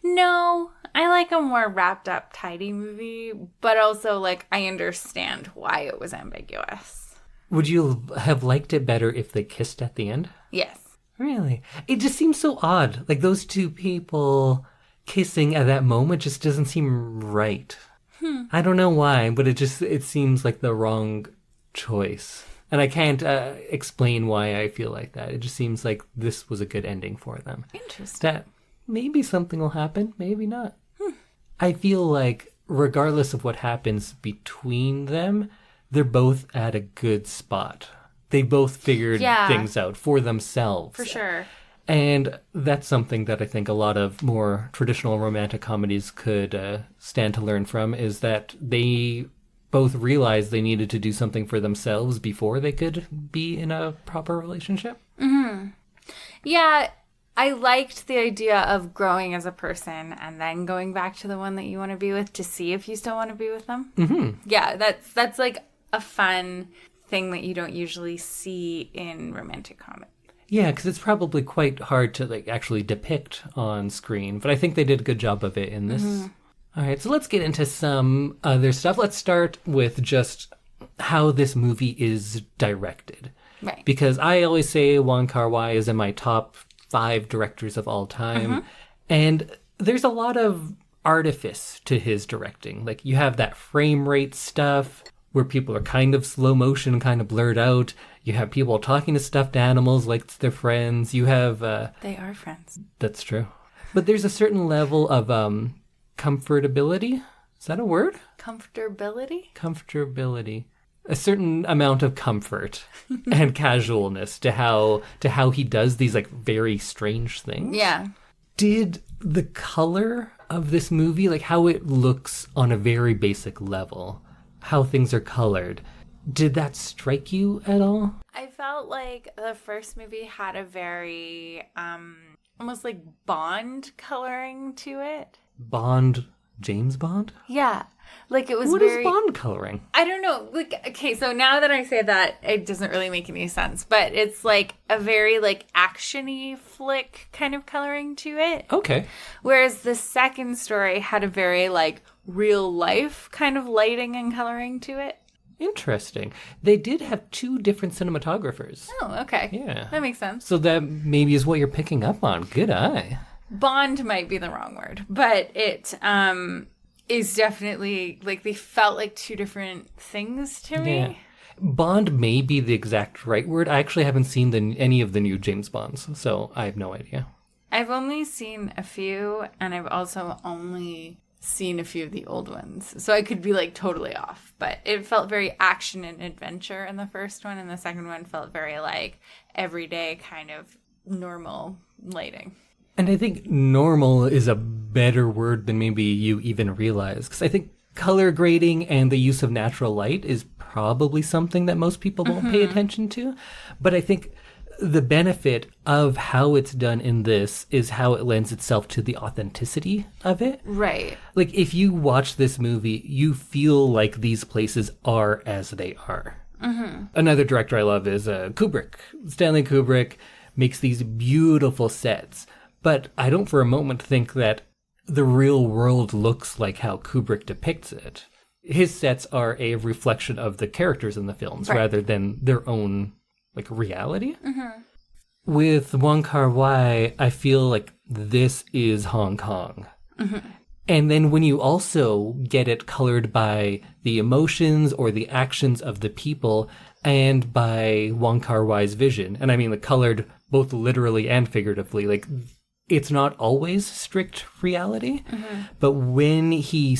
No, I like a more wrapped up, tidy movie, but also, like, I understand why it was ambiguous. Would you have liked it better if they kissed at the end? Yes. Really? It just seems so odd. Like, those two people kissing at that moment just doesn't seem right. I don't know why, but it seems like the wrong choice. And I can't explain why I feel like that. It just seems like this was a good ending for them. Interesting. That maybe something will happen, maybe not. I feel like regardless of what happens between them, they're both at a good spot. They both figured things out for themselves. For sure. And that's something that I think a lot of more traditional romantic comedies could stand to learn from, is that they both realized they needed to do something for themselves before they could be in a proper relationship. Mm-hmm. Yeah, I liked the idea of growing as a person and then going back to the one that you want to be with to see if you still want to be with them. Mm-hmm. Yeah, that's like a fun thing that you don't usually see in romantic comedy. Yeah, because it's probably quite hard to like actually depict on screen, but I think they did a good job of it in this. Mm-hmm. All right, so let's get into some other stuff. Let's start with just how this movie is directed. Right. Because I always say Wong Kar-Wai is in my top 5 directors of all time. Mm-hmm. And there's a lot of artifice to his directing. Like, you have that frame rate stuff where people are kind of slow motion, kind of blurred out. You have people talking to stuffed animals like it's their friends. You have... they are friends. That's true. But there's a certain level of comfortability. Is that a word? Comfortability? Comfortability. A certain amount of comfort and casualness to how he does these like very strange things. Yeah. Did the color of this movie, like how it looks on a very basic level, how things are colored, did that strike you at all? I felt like the first movie had a very almost like Bond coloring to it. Bond? James Bond? Yeah. Like it was What is Bond coloring? I don't know. Like, okay, so now that I say that, it doesn't really make any sense. But it's like a very like action-y flick kind of coloring to it. Okay. Whereas the second story had a very like real life kind of lighting and coloring to it. Interesting. They did have 2 different cinematographers. Oh, okay. Yeah. That makes sense. So that maybe is what you're picking up on. Good eye. Bond might be the wrong word, but it is definitely like they felt like 2 different things to me. Yeah. Bond may be the exact right word. I actually haven't seen any of the new James Bonds, so I have no idea. I've only seen a few, and I've also only seen a few of the old ones. So I could be like totally off, but it felt very action and adventure in the first one, and the second one felt very like everyday kind of normal lighting. And I think normal is a better word than maybe you even realize. Because I think color grading and the use of natural light is probably something that most people won't pay attention to. But I think the benefit of how it's done in this is how it lends itself to the authenticity of it. Right. Like, if you watch this movie, you feel like these places are as they are. Mm-hmm. Another director I love is Kubrick. Stanley Kubrick makes these beautiful sets. But I don't for a moment think that the real world looks like how Kubrick depicts it. His sets are a reflection of the characters in the films rather than their own like reality. Mm-hmm. With Wong Kar-Wai, I feel like this is Hong Kong. Mm-hmm. And then when you also get it colored by the emotions or the actions of the people and by Wong Kar-Wai's vision, and I mean like colored both literally and figuratively, like it's not always strict reality, but when he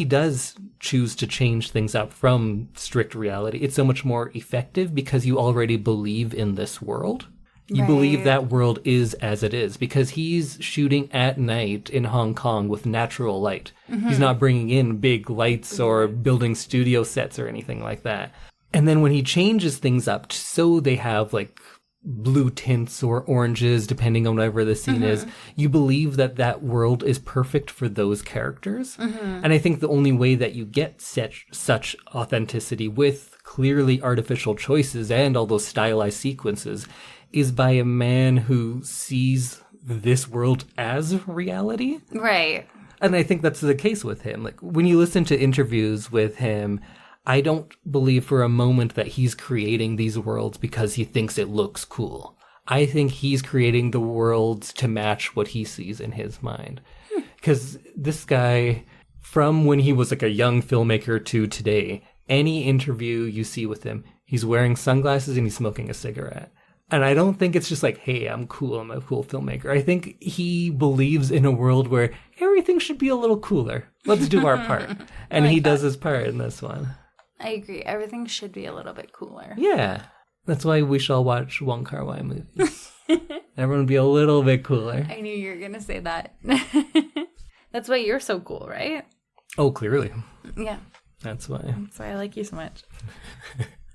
does choose to change things up from strict reality, it's so much more effective because you already believe in this world. You believe that world is as it is because he's shooting at night in Hong Kong with natural light. He's not bringing in big lights or building studio sets or anything like that. And then when he changes things up so they have like blue tints or oranges, depending on whatever the scene is, you believe that that world is perfect for those characters. And I think the only way that you get such authenticity with clearly artificial choices and all those stylized sequences is by a man who sees this world as reality. Right. And I think that's the case with him. Like when you listen to interviews with him, I don't believe for a moment that he's creating these worlds because he thinks it looks cool. I think he's creating the worlds to match what he sees in his mind. Because this guy, from when he was like a young filmmaker to today, any interview you see with him, he's wearing sunglasses and he's smoking a cigarette. And I don't think it's just like, hey, I'm cool, I'm a cool filmmaker. I think he believes in a world where everything should be a little cooler. Let's do our part. And he does his part in this one. I agree. Everything should be a little bit cooler. Yeah. That's why we shall watch Wong Kar-Wai movies. Everyone will be a little bit cooler. I knew you were going to say that. That's why you're so cool, right? Oh, clearly. Yeah. That's why. That's why I like you so much.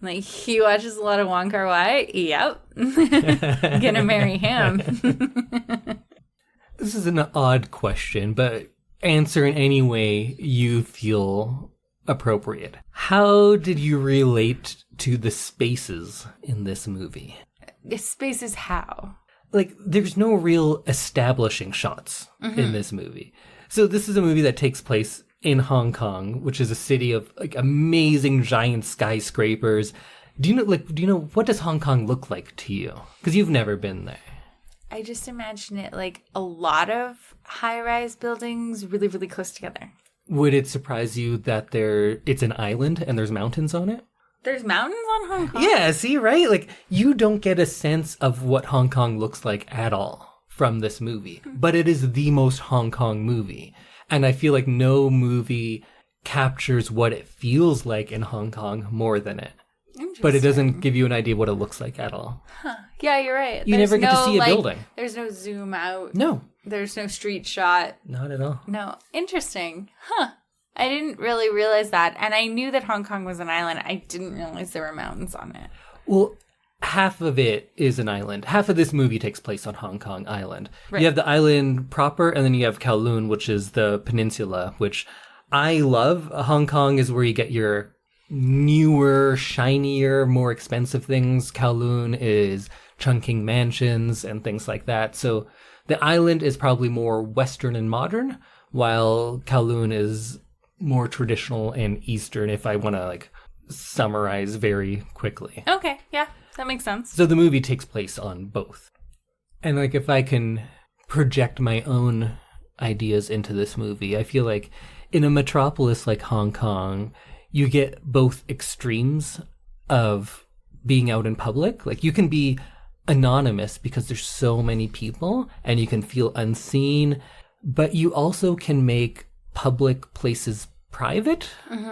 Like, he watches a lot of Wong Kar-Wai. Yep. Gonna marry him. This is an odd question, but answer in any way you feel appropriate. How did you relate to the spaces in this movie? Spaces how? Like, there's no real establishing shots in this movie. So this is a movie that takes place in Hong Kong, which is a city of like amazing giant skyscrapers. Do you know what does Hong Kong look like to you? Because you've never been there. I just imagine it like a lot of high-rise buildings really, really close together. Would it surprise you that it's an island and there's mountains on it? There's mountains on Hong Kong? Yeah, see, right? Like, you don't get a sense of what Hong Kong looks like at all from this movie. But it is the most Hong Kong movie. And I feel like no movie captures what it feels like in Hong Kong more than it. But it doesn't give you an idea what it looks like at all. Huh. Yeah, you're right. You never get to see a building. There's no zoom out. No. There's no street shot. Not at all. No. Interesting. Huh. I didn't really realize that. And I knew that Hong Kong was an island. I didn't realize there were mountains on it. Well, half of it is an island. Half of this movie takes place on Hong Kong Island. Right. You have the island proper, and then you have Kowloon, which is the peninsula, which I love. Hong Kong is where you get your newer, shinier, more expensive things. Kowloon is Chungking mansions and things like that. So the island is probably more Western and modern, while Kowloon is more traditional and Eastern, if I want to like summarize very quickly. Okay, yeah. That makes sense. So the movie takes place on both. And like if I can project my own ideas into this movie, I feel like in a metropolis like Hong Kong, you get both extremes of being out in public. Like you can be anonymous because there's so many people and you can feel unseen, but you also can make public places private.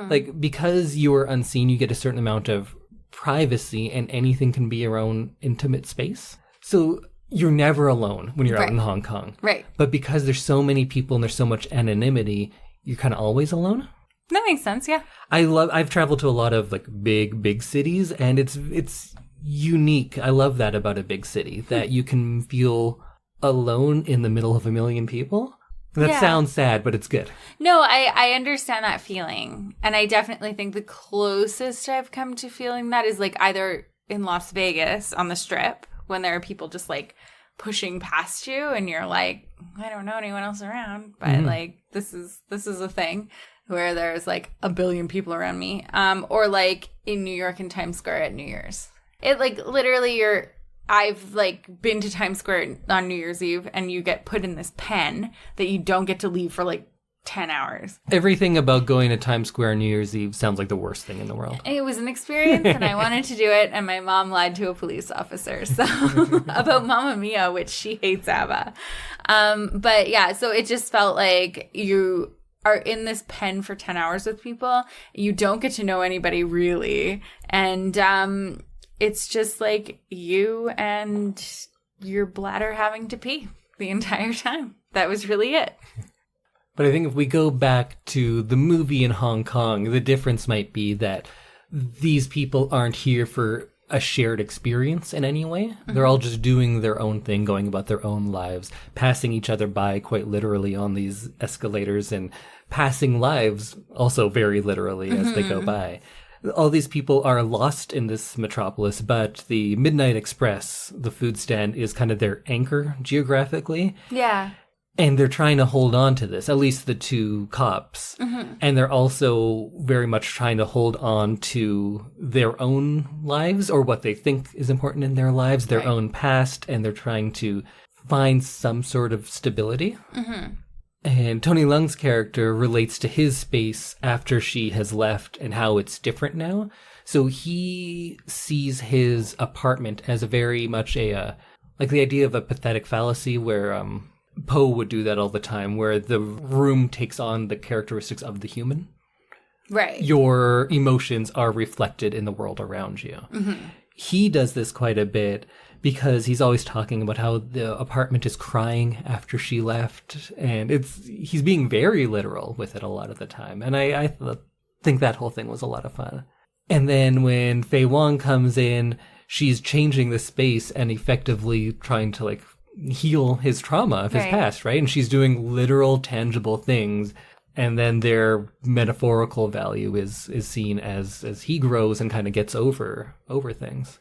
Like because you are unseen, you get a certain amount of privacy and anything can be your own intimate space. So you're never alone when you're out in Hong Kong. Right. But because there's so many people and there's so much anonymity, you're kind of always alone. That makes sense, yeah. I've traveled to a lot of like big cities and it's unique. I love that about a big city, that you can feel alone in the middle of a million people. That sounds sad, but it's good. No, I understand that feeling. And I definitely think the closest I've come to feeling that is like either in Las Vegas on the Strip when there are people just like pushing past you and you're like, I don't know anyone else around, but like this is a thing where there's like a billion people around me. Or like in New York in Times Square at New Year's. It like literally I've like been to Times Square on New Year's Eve and you get put in this pen that you don't get to leave for like 10 hours. Everything about going to Times Square on New Year's Eve sounds like the worst thing in the world. It was an experience and I wanted to do it, and my mom lied to a police officer about Mamma Mia, which she hates ABBA. But yeah, so it just felt like you are in this pen for 10 hours with people. You don't get to know anybody really. And it's just like you and your bladder having to pee the entire time. That was really it. But I think if we go back to the movie in Hong Kong, the difference might be that these people aren't here for a shared experience in any way. They're all just doing their own thing, going about their own lives, passing each other by quite literally on these escalators, and passing lives also very literally as they go by. All these people are lost in this metropolis, but the Midnight Express, the food stand, is kind of their anchor geographically. Yeah. And they're trying to hold on to this, at least the two cops. And they're also very much trying to hold on to their own lives, or what they think is important in their lives, their own past, and they're trying to find some sort of stability. And Tony Leung's character relates to his space after she has left and how it's different now. So he sees his apartment as a very much like the idea of a pathetic fallacy where... Poe would do that all the time, where the room takes on the characteristics of the human. Right. Your emotions are reflected in the world around you. He does this quite a bit because he's always talking about how the apartment is crying after she left. And he's being very literal with it a lot of the time. And I think that whole thing was a lot of fun. And then when Faye Wong comes in, she's changing the space and effectively trying to like heal his trauma of his past, right? And she's doing literal, tangible things, and then their metaphorical value is seen as he grows and kind of gets over things.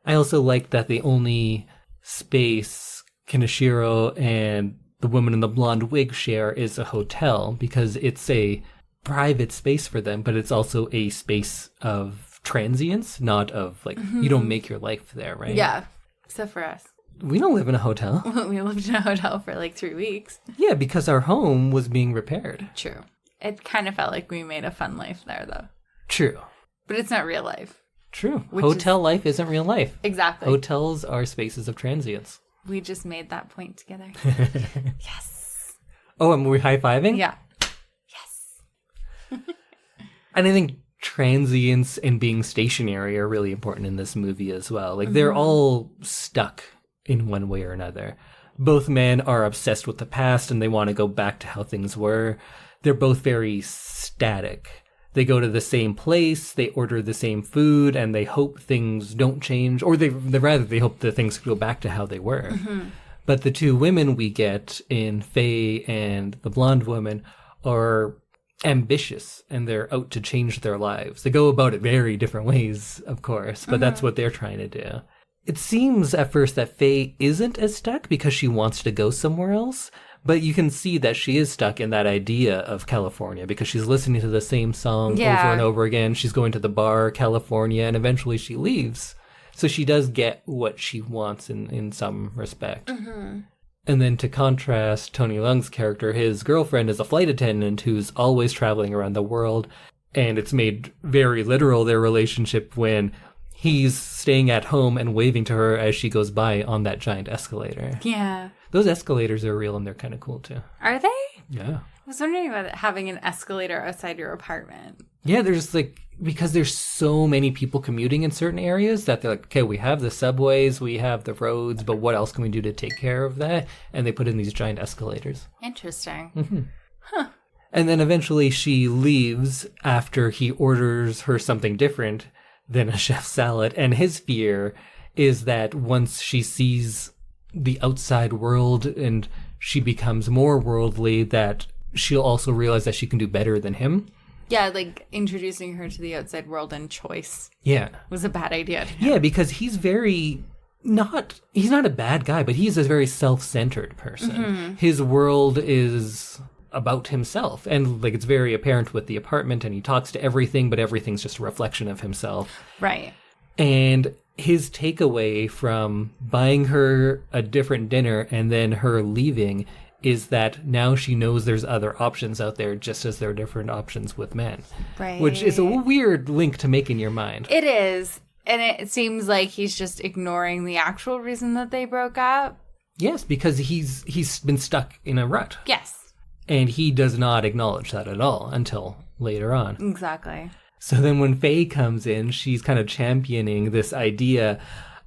I also like that the only space Kaneshiro and the woman in the blonde wig share is a hotel, because it's a private space for them, but it's also a space of transience, not of like, you don't make your life there, right? Yeah, except for us. We don't live in a hotel. We lived in a hotel for like 3 weeks. Yeah, because our home was being repaired. True. It kind of felt like we made a fun life there, though. True. But it's not real life. True. Hotel life isn't real life. Exactly. Hotels are spaces of transience. We just made that point together. Yes. Oh, and we're high-fiving? Yeah. Yes. And I think transience and being stationary are really important in this movie as well. Like, they're all stuck in one way or another. Both men are obsessed with the past and they want to go back to how things were. They're both very static. They go to the same place, they order the same food, and they hope things don't change, or they hope that things go back to how they were. But the two women we get in Faye and the blonde woman are ambitious, and they're out to change their lives. They go about it very different ways, of course, but that's what they're trying to do. It seems at first that Faye isn't as stuck because she wants to go somewhere else, but you can see that she is stuck in that idea of California because she's listening to the same song over and over again. She's going to the bar, California, and eventually she leaves. So she does get what she wants in some respect. And then to contrast Tony Leung's character, his girlfriend is a flight attendant who's always traveling around the world, and it's made very literal, their relationship, when he's staying at home and waving to her as she goes by on that giant escalator. Yeah. Those escalators are real and they're kind of cool too. Are they? Yeah. I was wondering about having an escalator outside your apartment. Yeah, there's like, because there's so many people commuting in certain areas that they're like, okay, we have the subways, we have the roads, but what else can we do to take care of that? And they put in these giant escalators. Interesting. Huh. And then eventually she leaves after he orders her something different than a chef's salad. And his fear is that once she sees the outside world and she becomes more worldly, that she'll also realize that she can do better than him. Yeah, like introducing her to the outside world and choice. Yeah. Was a bad idea. Yeah, because he's very he's not a bad guy, but he's a very self-centered person. His world is about himself, and like it's very apparent with the apartment, and he talks to everything, but everything's just a reflection of himself. Right. And his takeaway from buying her a different dinner and then her leaving is that now she knows there's other options out there, just as there are different options with men. Right. Which is a weird link to make in your mind. It is. And it seems like he's just ignoring the actual reason that they broke up. Yes, because he's been stuck in a rut. Yes. And he does not acknowledge that at all until later on. Exactly. So then when Faye comes in, she's kind of championing this idea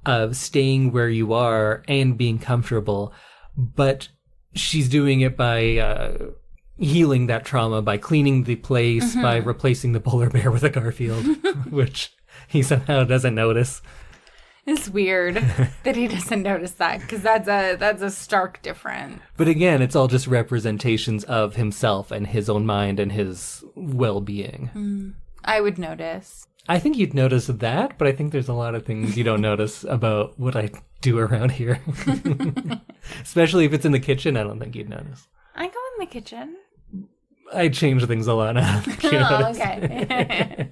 of staying where you are and being comfortable, but she's doing it by healing that trauma, by cleaning the place, by replacing the polar bear with a Garfield, which he somehow doesn't notice. It's weird that he doesn't notice that, because that's a stark difference. But again, it's all just representations of himself and his own mind and his well-being. I would notice. I think you'd notice that, but I think there's a lot of things you don't notice about what I do around here. Especially if it's in the kitchen, I don't think you'd notice. I go in the kitchen. I change things a lot now. Okay.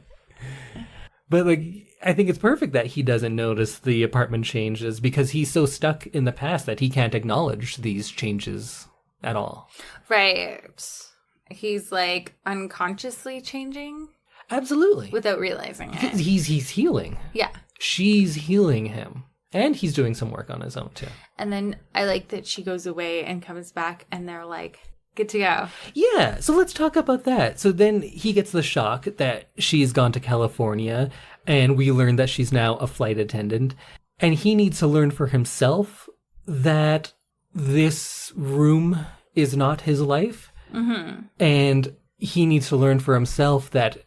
But like, I think it's perfect that he doesn't notice the apartment changes because he's so stuck in the past that he can't acknowledge these changes at all. Right. He's like unconsciously changing. Absolutely. Without realizing it. He's healing. Yeah. She's healing him. And he's doing some work on his own, too. And then I like that she goes away and comes back and they're like, good to go. Yeah, so let's talk about that. So then he gets the shock that she's gone to California, and we learn that she's now a flight attendant. And he needs to learn for himself that this room is not his life. And he needs to learn for himself that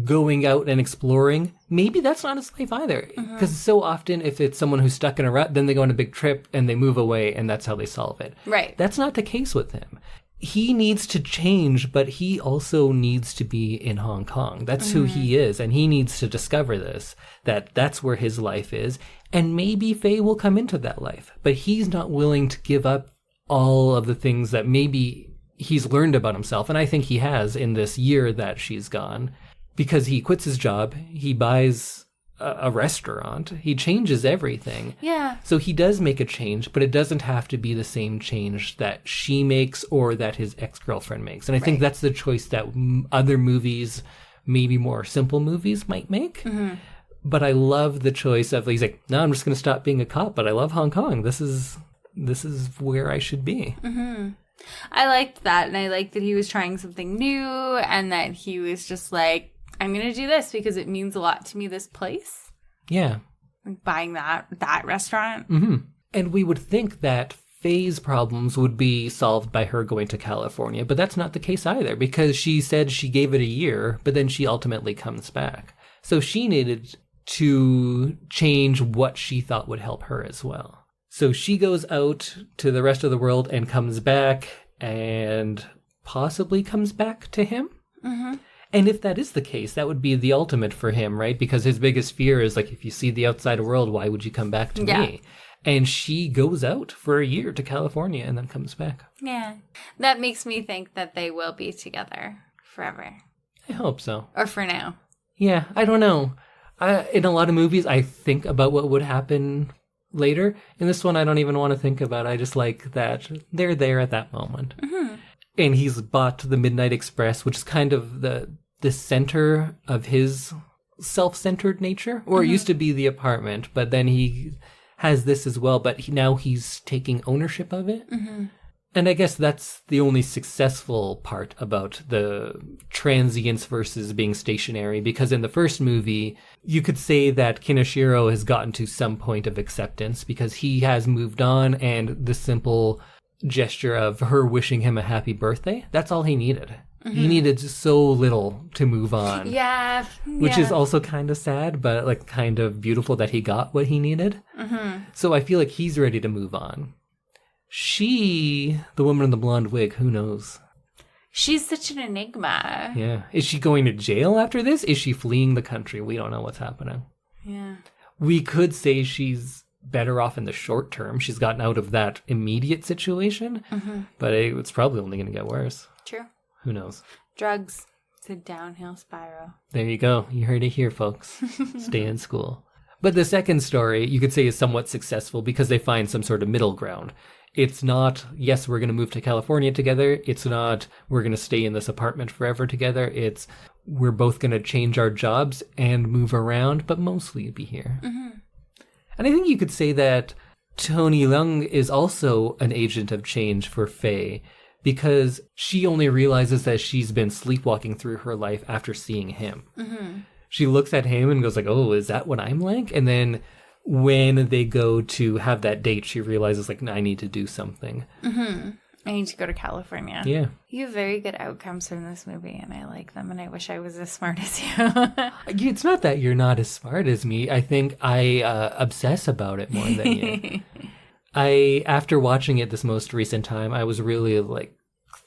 going out and exploring, maybe that's not his life either. Because so often, if it's someone who's stuck in a rut, then they go on a big trip and they move away, and that's how they solve it. Right. That's not the case with him. He needs to change, but he also needs to be in Hong Kong. That's who he is, and he needs to discover this, that that's where his life is, and maybe Faye will come into that life. But he's not willing to give up all of the things that maybe he's learned about himself, and I think he has in this year that she's gone. Because he quits his job, he buys a restaurant, he changes everything. Yeah. So he does make a change, but it doesn't have to be the same change that she makes or that his ex-girlfriend makes. And I think that's the choice that other movies, maybe more simple movies, might make. But I love the choice of, he's like, no, I'm just going to stop being a cop, but I love Hong Kong. This is where I should be. I liked that, and I liked that he was trying something new, and that he was just like, I'm going to do this because it means a lot to me, this place. Yeah. Like buying that restaurant. And we would think that Faye's problems would be solved by her going to California, but that's not the case either, because she said she gave it a year, but then she ultimately comes back. So she needed to change what she thought would help her as well. So she goes out to the rest of the world and comes back, and possibly comes back to him. And if that is the case, that would be the ultimate for him, right? Because his biggest fear is, like, if you see the outside world, why would you come back to me? And she goes out for a year to California and then comes back. Yeah. That makes me think that they will be together forever. I hope so. Or for now. Yeah, I don't know. In a lot of movies, I think about what would happen later. In this one, I don't even want to think about it. I just like that they're there at that moment. And he's bought the Midnight Express, which is kind of the center of his self-centered nature. Or it used to be the apartment, but then he has this as well. But now he's taking ownership of it. And I guess that's the only successful part about the transience versus being stationary. Because in the first movie, you could say that Kaneshiro has gotten to some point of acceptance because he has moved on, and the simple gesture of her wishing him a happy birthday, that's all he needed. He needed so little to move on. Yeah. Which is also kind of sad, but like kind of beautiful that he got what he needed. So I feel like he's ready to move on. She, the woman in the blonde wig, who knows? She's such an enigma. Yeah. Is she going to jail after this? Is she fleeing the country? We don't know what's happening. Yeah. We could say she's better off in the short term. She's gotten out of that immediate situation, but it's probably only going to get worse. True. Who knows? Drugs. It's a downhill spiral. There you go. You heard it here, folks. Stay in school. But the second story, you could say, is somewhat successful because they find some sort of middle ground. It's not, yes, we're going to move to California together. It's not, we're going to stay in this apartment forever together. It's, we're both going to change our jobs and move around, but mostly be here. And I think you could say that Tony Leung is also an agent of change for Faye, because she only realizes that she's been sleepwalking through her life after seeing him. She looks at him and goes like, oh, is that what I'm like? And then when they go to have that date, she realizes like, I need to do something. I need to go to California. Yeah. You have very good outcomes from this movie, and I like them, and I wish I was as smart as you. It's not that you're not as smart as me. I think I obsess about it more than you. After watching it this most recent time, I was really like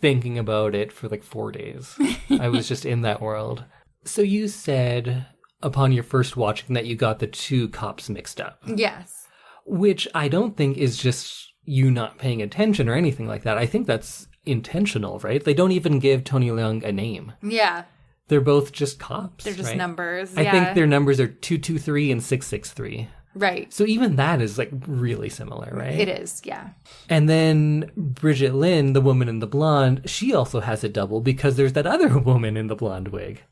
thinking about it for like 4 days. I was just in that world. So you said upon your first watching that you got the two cops mixed up. Yes. Which I don't think is just you not paying attention or anything like that. I think that's intentional, right? They don't even give Tony Leung a name. Yeah. They're both just cops. They're just right? numbers. I think their numbers are 223 and 663. Right. So even that is like really similar, right? It is, yeah. And then Brigitte Lin, the woman in the blonde, she also has a double because there's that other woman in the blonde wig.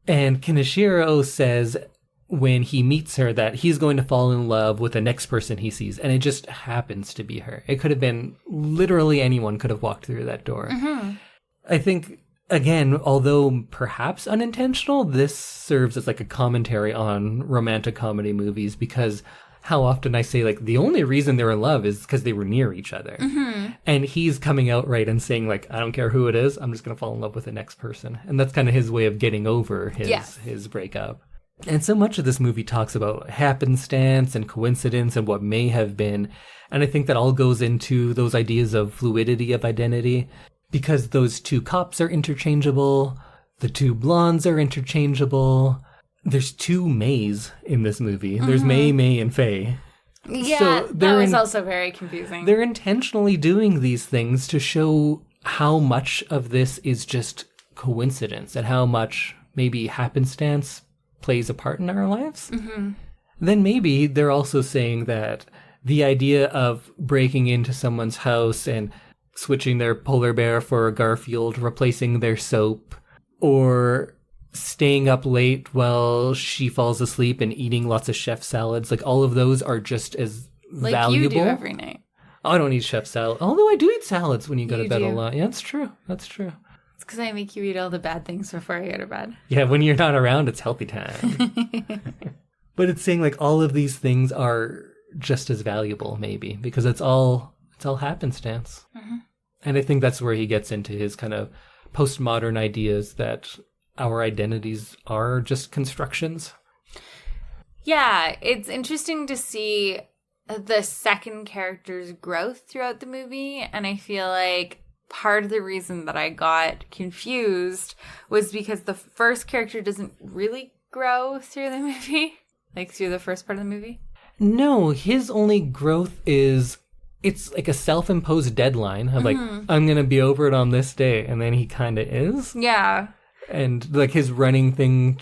And Kaneshiro says when he meets her that he's going to fall in love with the next person he sees. And it just happens to be her. It could have been literally anyone could have walked through that door. I think, again, although perhaps unintentional, this serves as like a commentary on romantic comedy movies, because how often I say like the only reason they're in love is because they were near each other. And he's coming out right and saying like, I don't care who it is, I'm just going to fall in love with the next person. And that's kind of his way of getting over his breakup. And so much of this movie talks about happenstance and coincidence and what may have been. And I think that all goes into those ideas of fluidity of identity, because those two cops are interchangeable. The two blondes are interchangeable. There's two Mays in this movie. There's May, and Faye. Yeah, so that was also very confusing. They're intentionally doing these things to show how much of this is just coincidence and how much maybe happenstance plays a part in our lives. Then maybe they're also saying that the idea of breaking into someone's house and switching their polar bear for a Garfield, replacing their soap, or staying up late while she falls asleep and eating lots of chef salads, like all of those are just as like valuable. You do every night. I don't eat chef salad, although I do eat salads when you go to bed do. a lot. Yeah, that's true. That's true. It's because I make you eat all the bad things before I go to bed. Yeah, when you're not around, it's healthy time. But it's saying like all of these things are just as valuable, maybe, because it's all happenstance. And I think that's where he gets into his kind of postmodern ideas that our identities are just constructions. Yeah, it's interesting to see the second character's growth throughout the movie, and I feel like part of the reason that I got confused was because the first character doesn't really grow through the movie, like through the first part of the movie. No, his only growth is, it's like a self-imposed deadline of like, I'm going to be over it on this day, and then he kind of is. Yeah. And like his running thing,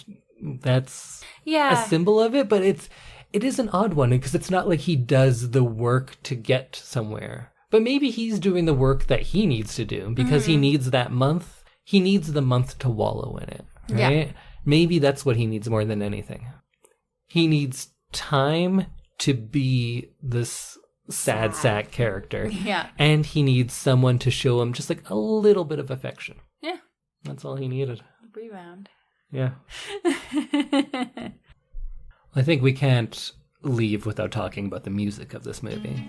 that's a symbol of it, but it is an odd one because it's not like he does the work to get somewhere. But maybe he's doing the work that he needs to do because he needs that month. He needs the month to wallow in it, right? Yeah. Maybe that's what he needs more than anything. He needs time to be this sad sack character. Yeah. And he needs someone to show him just like a little bit of affection. Yeah. That's all he needed. Rebound. Yeah. I think we can't leave without talking about the music of this movie.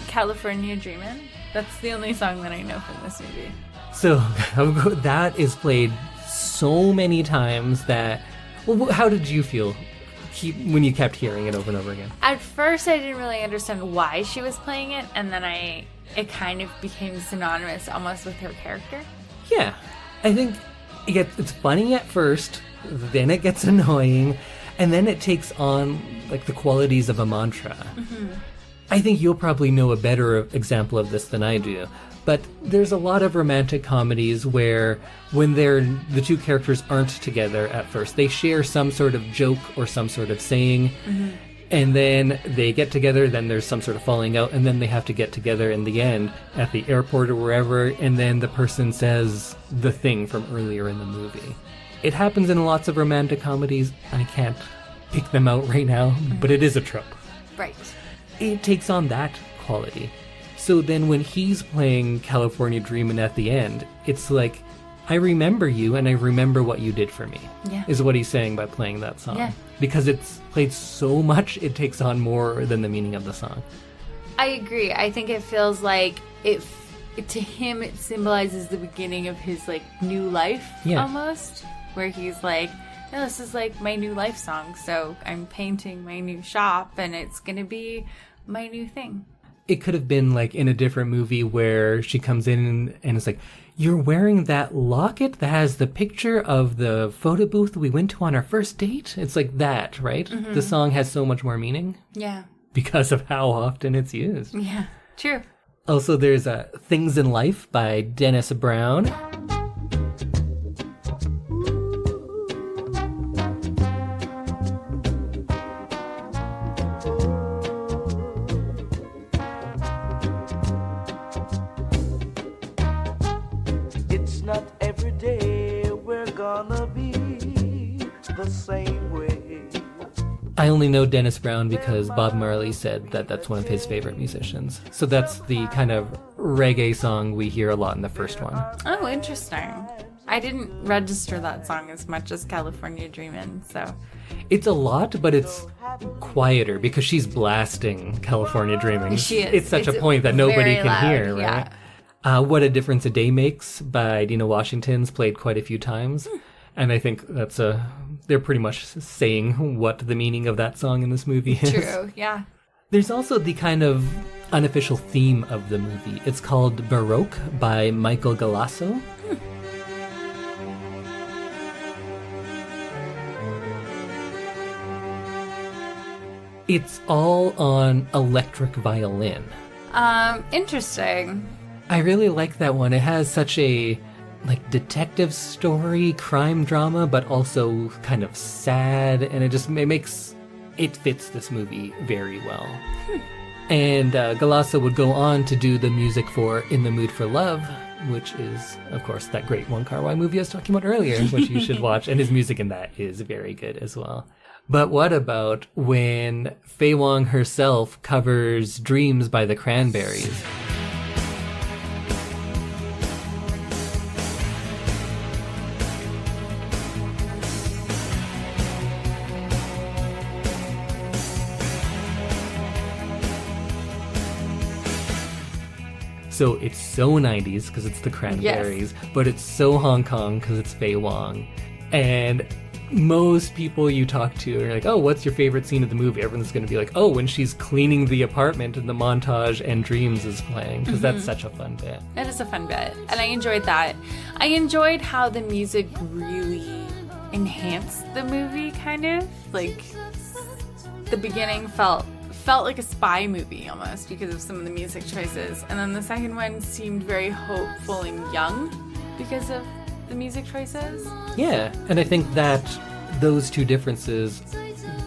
California Dreamin'. That's the only song that I know from this movie. So that is played so many times that... Well, how did you feel when you kept hearing it over and over again? At first, I didn't really understand why she was playing it, and then it kind of became synonymous almost with her character. Yeah, I think it's funny at first, then it gets annoying, and then it takes on like the qualities of a mantra. Mm-hmm. I think you'll probably know a better example of this than I do. But there's a lot of romantic comedies where when the two characters aren't together at first, they share some sort of joke or some sort of saying, and then they get together, then there's some sort of falling out, and then they have to get together in the end at the airport or wherever, and then the person says the thing from earlier in the movie. It happens in lots of romantic comedies. I can't pick them out right now, but it is a trope. Right. It takes on that quality. So then when he's playing California Dreamin' at the end, it's like, I remember you and I remember what you did for me, is what he's saying by playing that song. Yeah. Because it's played so much, it takes on more than the meaning of the song. I agree. I think it feels like to him, it symbolizes the beginning of his like new life almost, where he's like, no, this is like my new life song. So I'm painting my new shop and it's going to be my new thing. It could have been like in a different movie where she comes in and it's like, you're wearing that locket that has the picture of the photo booth we went to on our first date? It's like that, right? Mm-hmm. The song has so much more meaning. Yeah. Because of how often it's used. Yeah, true. Also, there's Things in Life by Dennis Brown. I only know Dennis Brown because Bob Marley said that that's one of his favorite musicians. So that's the kind of reggae song we hear a lot in the first one. Oh, interesting. I didn't register that song as much as California Dreamin', so... It's a lot, but it's quieter because she's blasting California Dreamin'. She is. It's such a point that nobody can loud, hear, right? Yeah. What a Difference a Day Makes by Dina Washington's played quite a few times. And I think that's they're pretty much saying what the meaning of that song in this movie is. True, yeah. There's also the kind of unofficial theme of the movie. It's called Baroque by Michael Galasso. It's all on electric violin. Interesting. I really like that one. It has such a detective story, crime drama, but also kind of sad, and it fits this movie very well. And Galasso would go on to do the music for In the Mood for Love, which is, of course, that great Wong Kar-Wai movie I was talking about earlier, which you should watch, and his music in that is very good as well. But what about when Faye Wong herself covers Dreams by the Cranberries? So it's so 90s because it's the Cranberries, but it's so Hong Kong because it's Faye Wong. And most people you talk to are like, oh, what's your favorite scene of the movie? Everyone's going to be like, oh, when she's cleaning the apartment and the montage and Dreams is playing, because that's such a fun bit. It is a fun bit, and I enjoyed that. I enjoyed how the music really enhanced the movie, kind of. Like, the beginning felt like a spy movie almost because of some of the music choices, and then the second one seemed very hopeful and young because of the music choices. Yeah, and I think that those two differences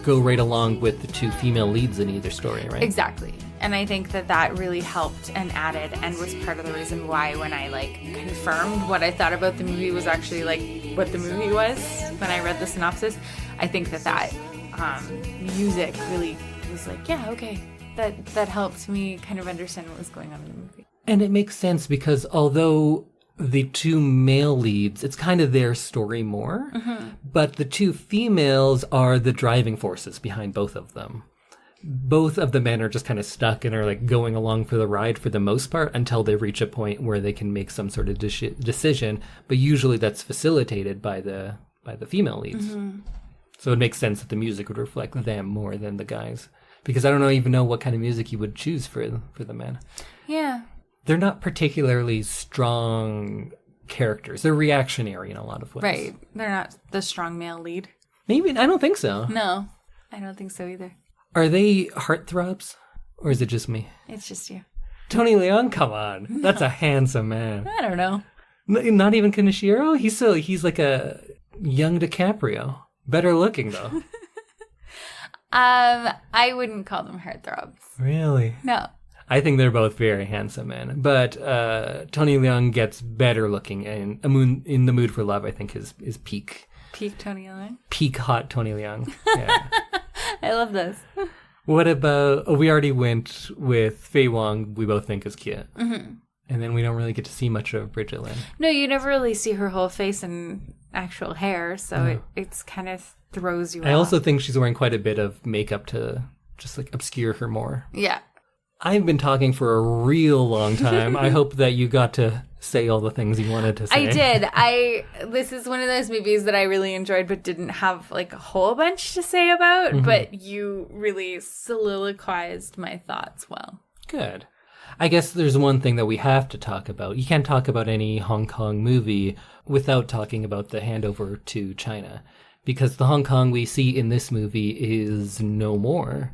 go right along with the two female leads in either story, right? Exactly. And I think that really helped and added and was part of the reason why when I confirmed what I thought about the movie was actually what the movie was when I read the synopsis. I think that music really was that helped me kind of understand what was going on in the movie. And it makes sense because although the two male leads, it's kind of their story more, but the two females are the driving forces behind both of them. Both of the men are just kind of stuck and are going along for the ride for the most part until they reach a point where they can make some sort of decision, but usually that's facilitated by the female leads. So it makes sense that the music would reflect them more than the guys. Because I don't even know what kind of music you would choose for the men. Yeah. They're not particularly strong characters. They're reactionary in a lot of ways. Right. They're not the strong male lead. Maybe. I don't think so. No, I don't think so either. Are they heartthrobs? Or is it just me? It's just you. Tony Leung? Come on. That's a handsome man. I don't know. Not even Kaneshiro? He's like a young DiCaprio. Better looking, though. I wouldn't call them heartthrobs. Really? No. I think they're both very handsome men. But Tony Leung gets better looking. And In the Mood for Love, I think, is peak. Peak Tony Leung? Peak hot Tony Leung. Yeah. I love this. What about... we already went with Faye Wong, we both think is cute. Mm-hmm. And then we don't really get to see much of Brigitte Lin. No, you never really see her whole face and actual hair, so it's kind of throws you off. I also think she's wearing quite a bit of makeup to just like obscure her more. Yeah. I've been talking for a real long time. I hope that you got to say all the things you wanted to say. I did. This is one of those movies that I really enjoyed but didn't have like a whole bunch to say about, Mm-hmm. but you really soliloquized my thoughts well. Good. I guess there's one thing that we have to talk about. You can't talk about any Hong Kong movie without talking about the handover to China. Because the Hong Kong we see in this movie is no more.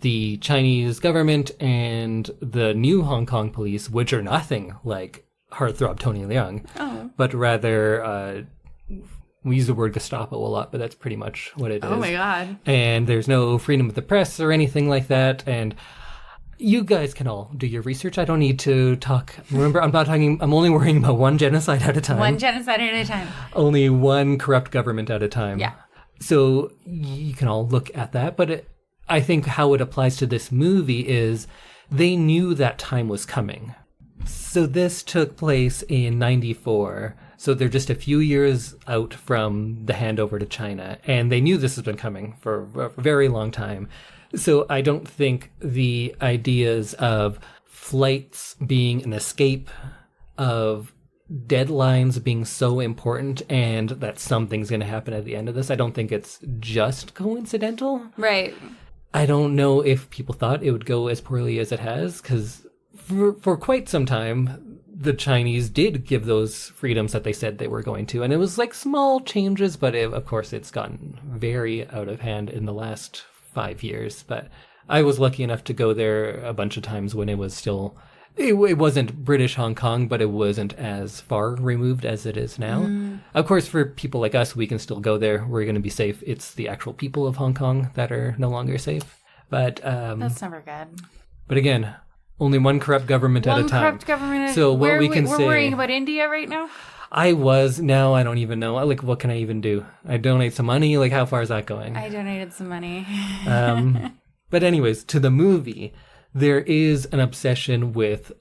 The Chinese government and the new Hong Kong police, which are nothing like heartthrob Tony Leung, but rather, we use the word Gestapo a lot, but that's pretty much what it is. Oh my God. And there's no freedom of the press or anything like that. And you guys can all do your research. I don't need to talk. Remember, I'm only worrying about one genocide at a time. One genocide at a time. Only one corrupt government at a time. Yeah. So you can all look at that. But I think how it applies to this movie is they knew that time was coming. So this took place in 94. So they're just a few years out from the handover to China. And they knew this has been coming for a very long time. So I don't think the ideas of flights being an escape, of deadlines being so important, and that something's going to happen at the end of this, I don't think it's just coincidental. Right. I don't know if people thought it would go as poorly as it has, because for quite some time, the Chinese did give those freedoms that they said they were going to. And it was like small changes, but of course it's gotten very out of hand in the last 5 years. But I was lucky enough to go there a bunch of times when it was still... It wasn't British Hong Kong, but it wasn't as far removed as it is now. Of course, for people like us, we can still go there. We're going to be safe. It's the actual people of Hong Kong that are no longer safe. But that's never good. But again, only one corrupt government at a time. One corrupt government. So what we can we're say... We're worrying about India right now? Now I don't even know. Like, what can I even do? I donate some money? Like, how far is that going? I donated some money. But anyways, to the movie... There is an obsession with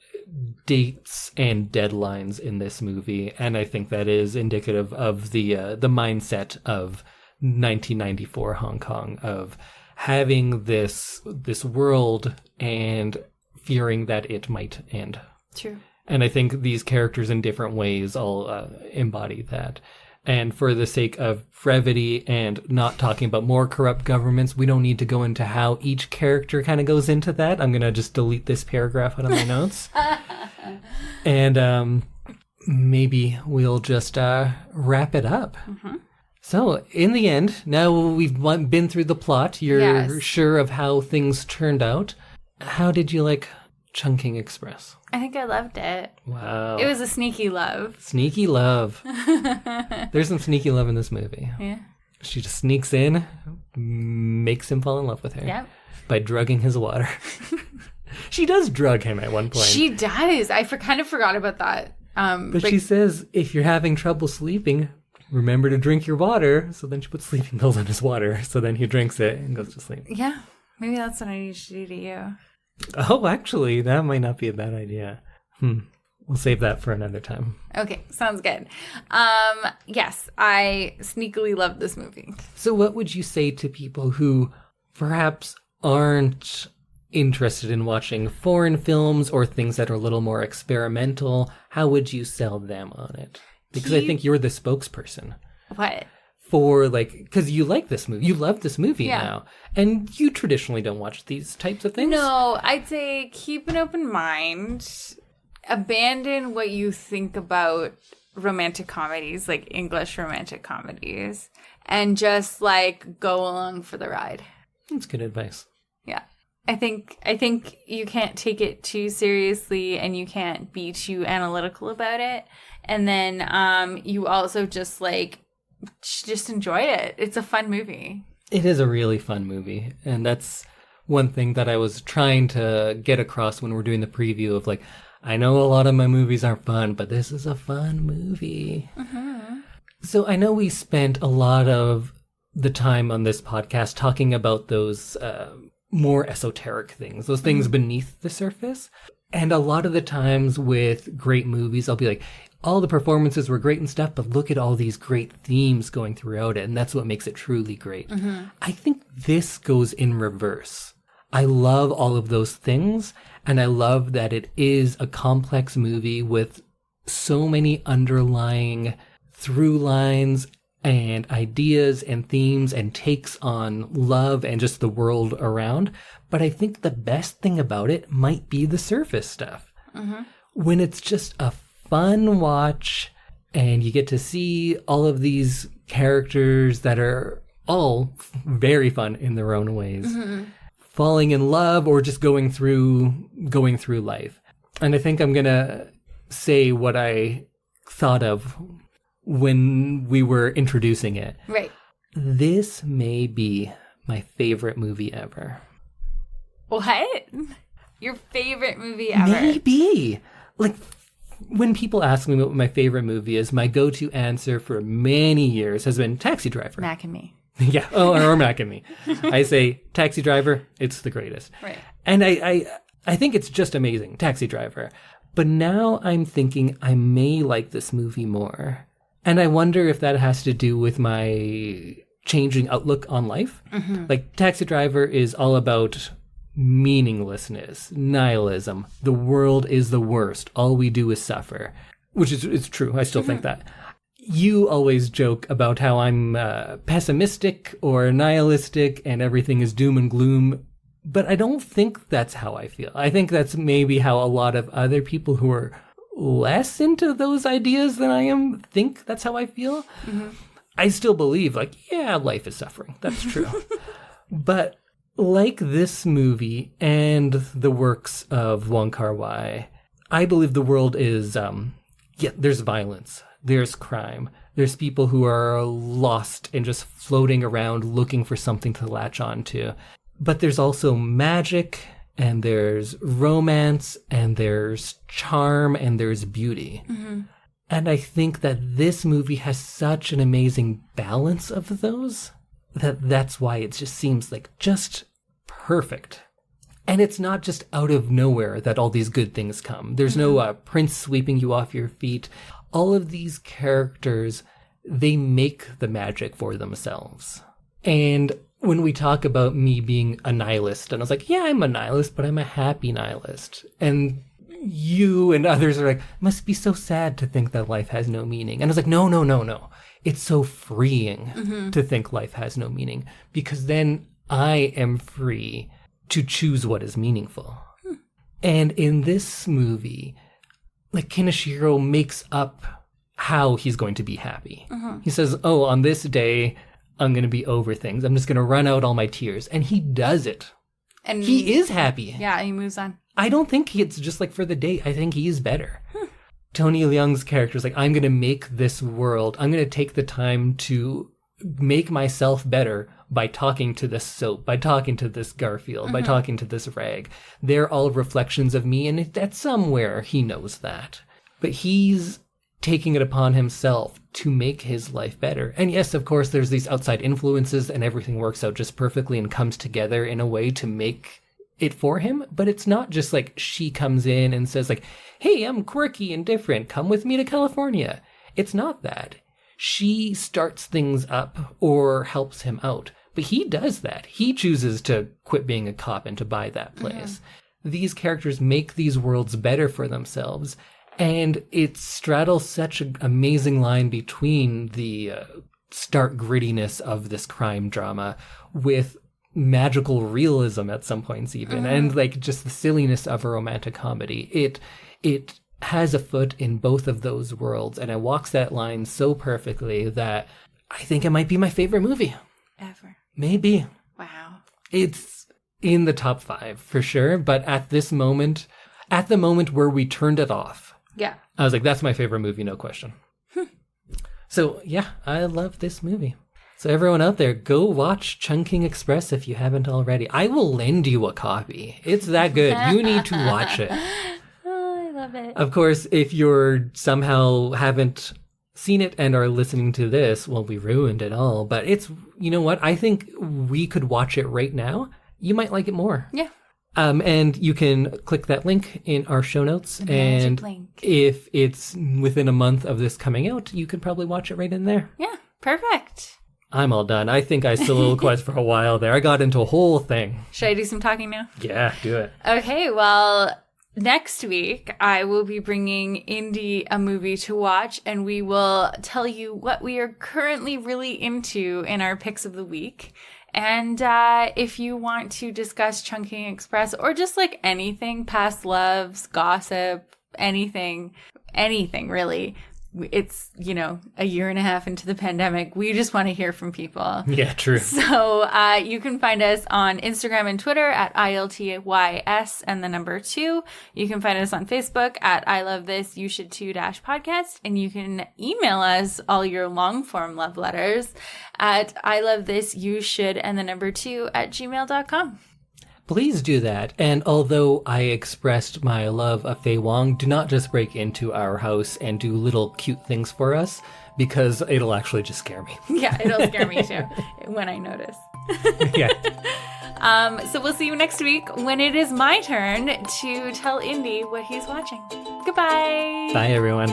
dates and deadlines in this movie, and I think that is indicative of the mindset of 1994 Hong Kong, of having this world and fearing that it might end. True. And I think these characters in different ways all embody that. And for the sake of brevity and not talking about more corrupt governments, we don't need to go into how each character kind of goes into that. I'm going to just delete this paragraph out of my notes. And maybe we'll just wrap it up. Mm-hmm. So, in the end, now we've been through the plot. You're sure of how things turned out. How did you like Chungking Express? I think I loved it. Wow. It was a sneaky love. Sneaky love. There's some sneaky love in this movie. Yeah. She just sneaks in, makes him fall in love with her. Yep. By drugging his water. She does drug him at one point. She does. I kind of forgot about that. But she says, if you're having trouble sleeping, remember to drink your water. So then she puts sleeping pills in his water. So then he drinks it and goes to sleep. Yeah. Maybe that's what I need to do to you. Oh, actually, that might not be a bad idea. We'll save that for another time. Okay, sounds good. Yes, I sneakily loved this movie. So what would you say to people who perhaps aren't interested in watching foreign films or things that are a little more experimental? How would you sell them on it? Because I think you're the spokesperson. What? for, like, because you like this movie, you love this movie now, and you traditionally don't watch these types of things. No, I'd say keep an open mind. Abandon what you think about romantic comedies, like English romantic comedies, and just like go along for the ride. That's good advice. Yeah. I think you can't take it too seriously and you can't be too analytical about it. And then you also just enjoy it. It's a fun movie. It is a really fun movie. And that's one thing that I was trying to get across when we're doing the preview of, like, I know a lot of my movies aren't fun, but this is a fun movie. Mm-hmm. So I know we spent a lot of the time on this podcast talking about those more esoteric things, those things beneath the surface. And a lot of the times with great movies, I'll be like, all the performances were great and stuff, but look at all these great themes going throughout it, and that's what makes it truly great. Mm-hmm. I think this goes in reverse. I love all of those things, and I love that it is a complex movie with so many underlying through lines and ideas and themes and takes on love and just the world around. But I think the best thing about it might be the surface stuff. Mm-hmm. When it's just a fun watch and you get to see all of these characters that are all very fun in their own ways, falling in love or just going through life. And I think I'm going to say what I thought of when we were introducing it. Right. This may be my favorite movie ever. What? Your favorite movie ever? Maybe. Like, when people ask me what my favorite movie is, my go-to answer for many years has been Taxi Driver. Mac and Me. Yeah. Oh, or Mac and Me. I say Taxi Driver, it's the greatest. Right. And I think it's just amazing, Taxi Driver. But now I'm thinking I may like this movie more. And I wonder if that has to do with my changing outlook on life. Mm-hmm. Like, Taxi Driver is all about meaninglessness, nihilism. The world is the worst. All we do is suffer, which is it's true. I still think that. You always joke about how I'm pessimistic or nihilistic and everything is doom and gloom, but I don't think that's how I feel. I think that's maybe how a lot of other people who are less into those ideas than I am think that's how I feel. Mm-hmm. I still believe, like, yeah, life is suffering. That's true. But like this movie and the works of Wong Kar-Wai, I believe the world is, there's violence, there's crime, there's people who are lost and just floating around looking for something to latch on to. But there's also magic, and there's romance, and there's charm, and there's beauty. Mm-hmm. And I think that this movie has such an amazing balance of those that's why it just seems like just perfect. And it's not just out of nowhere that all these good things come. There's no prince sweeping you off your feet. All of these characters, they make the magic for themselves. And when we talk about me being a nihilist, and I was like, yeah, I'm a nihilist, but I'm a happy nihilist. And you and others are like, must be so sad to think that life has no meaning. And I was like, no. It's so freeing to think life has no meaning, because then I am free to choose what is meaningful. And in this movie, like, Kaneshiro makes up how he's going to be happy. He says, oh, on this day, I'm going to be over things. I'm just going to run out all my tears. And he does it. And he is happy. Yeah, he moves on. I don't think it's just like for the day. I think he is better. Tony Leung's character is like, I'm going to make this world. I'm going to take the time to make myself better by talking to this soap, by talking to this Garfield, by talking to this rag. They're all reflections of me, and that somewhere he knows that. But he's taking it upon himself to make his life better. And yes, of course, there's these outside influences, and everything works out just perfectly and comes together in a way to make it for him. But it's not just like she comes in and says, like, hey, I'm quirky and different. Come with me to California. It's not that. She starts things up or helps him out. But he does that. He chooses to quit being a cop and to buy that place. These characters make these worlds better for themselves. And it straddles such an amazing line between the stark grittiness of this crime drama with magical realism at some points even, and like just the silliness of a romantic comedy. It has a foot in both of those worlds, and it walks that line so perfectly that I think it might be my favorite movie. Ever. Maybe. Wow. It's in the top 5 for sure, but at the moment where we turned it off, yeah, I was like, that's my favorite movie, no question. So yeah, I love this movie. So everyone out there, go watch Chungking Express if you haven't already. I will lend you a copy. It's that good. You need to watch it. Oh, I love it. Of course, if you're somehow haven't seen it and are listening to this, well, we ruined it all. But it's, you know what? I think we could watch it right now. You might like it more. Yeah. And you can click that link in our show notes. And link. If it's within a month of this coming out, you could probably watch it right in there. Yeah, perfect. I'm all done. I think I soliloquized for a while there. I got into a whole thing. Should I do some talking now? Yeah, do it. Okay, well, next week I will be bringing Indy a movie to watch, and we will tell you what we are currently really into in our picks of the week. And if you want to discuss Chungking Express or just like anything, past loves, gossip, anything really, it's, you know, a year and a half into the pandemic. We just want to hear from people. Yeah, true. So you can find us on Instagram and Twitter at ILTYS and the number 2. You can find us on Facebook at I Love This, You Should Too -podcast. And you can email us all your long form love letters at I Love This, You Should and the number 2 @gmail.com. Please do that. And although I expressed my love of Faye Wong, do not just break into our house and do little cute things for us, because it'll actually just scare me. Yeah, it'll scare me too when I notice. Yeah. So we'll see you next week when it is my turn to tell Indy what he's watching. Goodbye. Bye, everyone.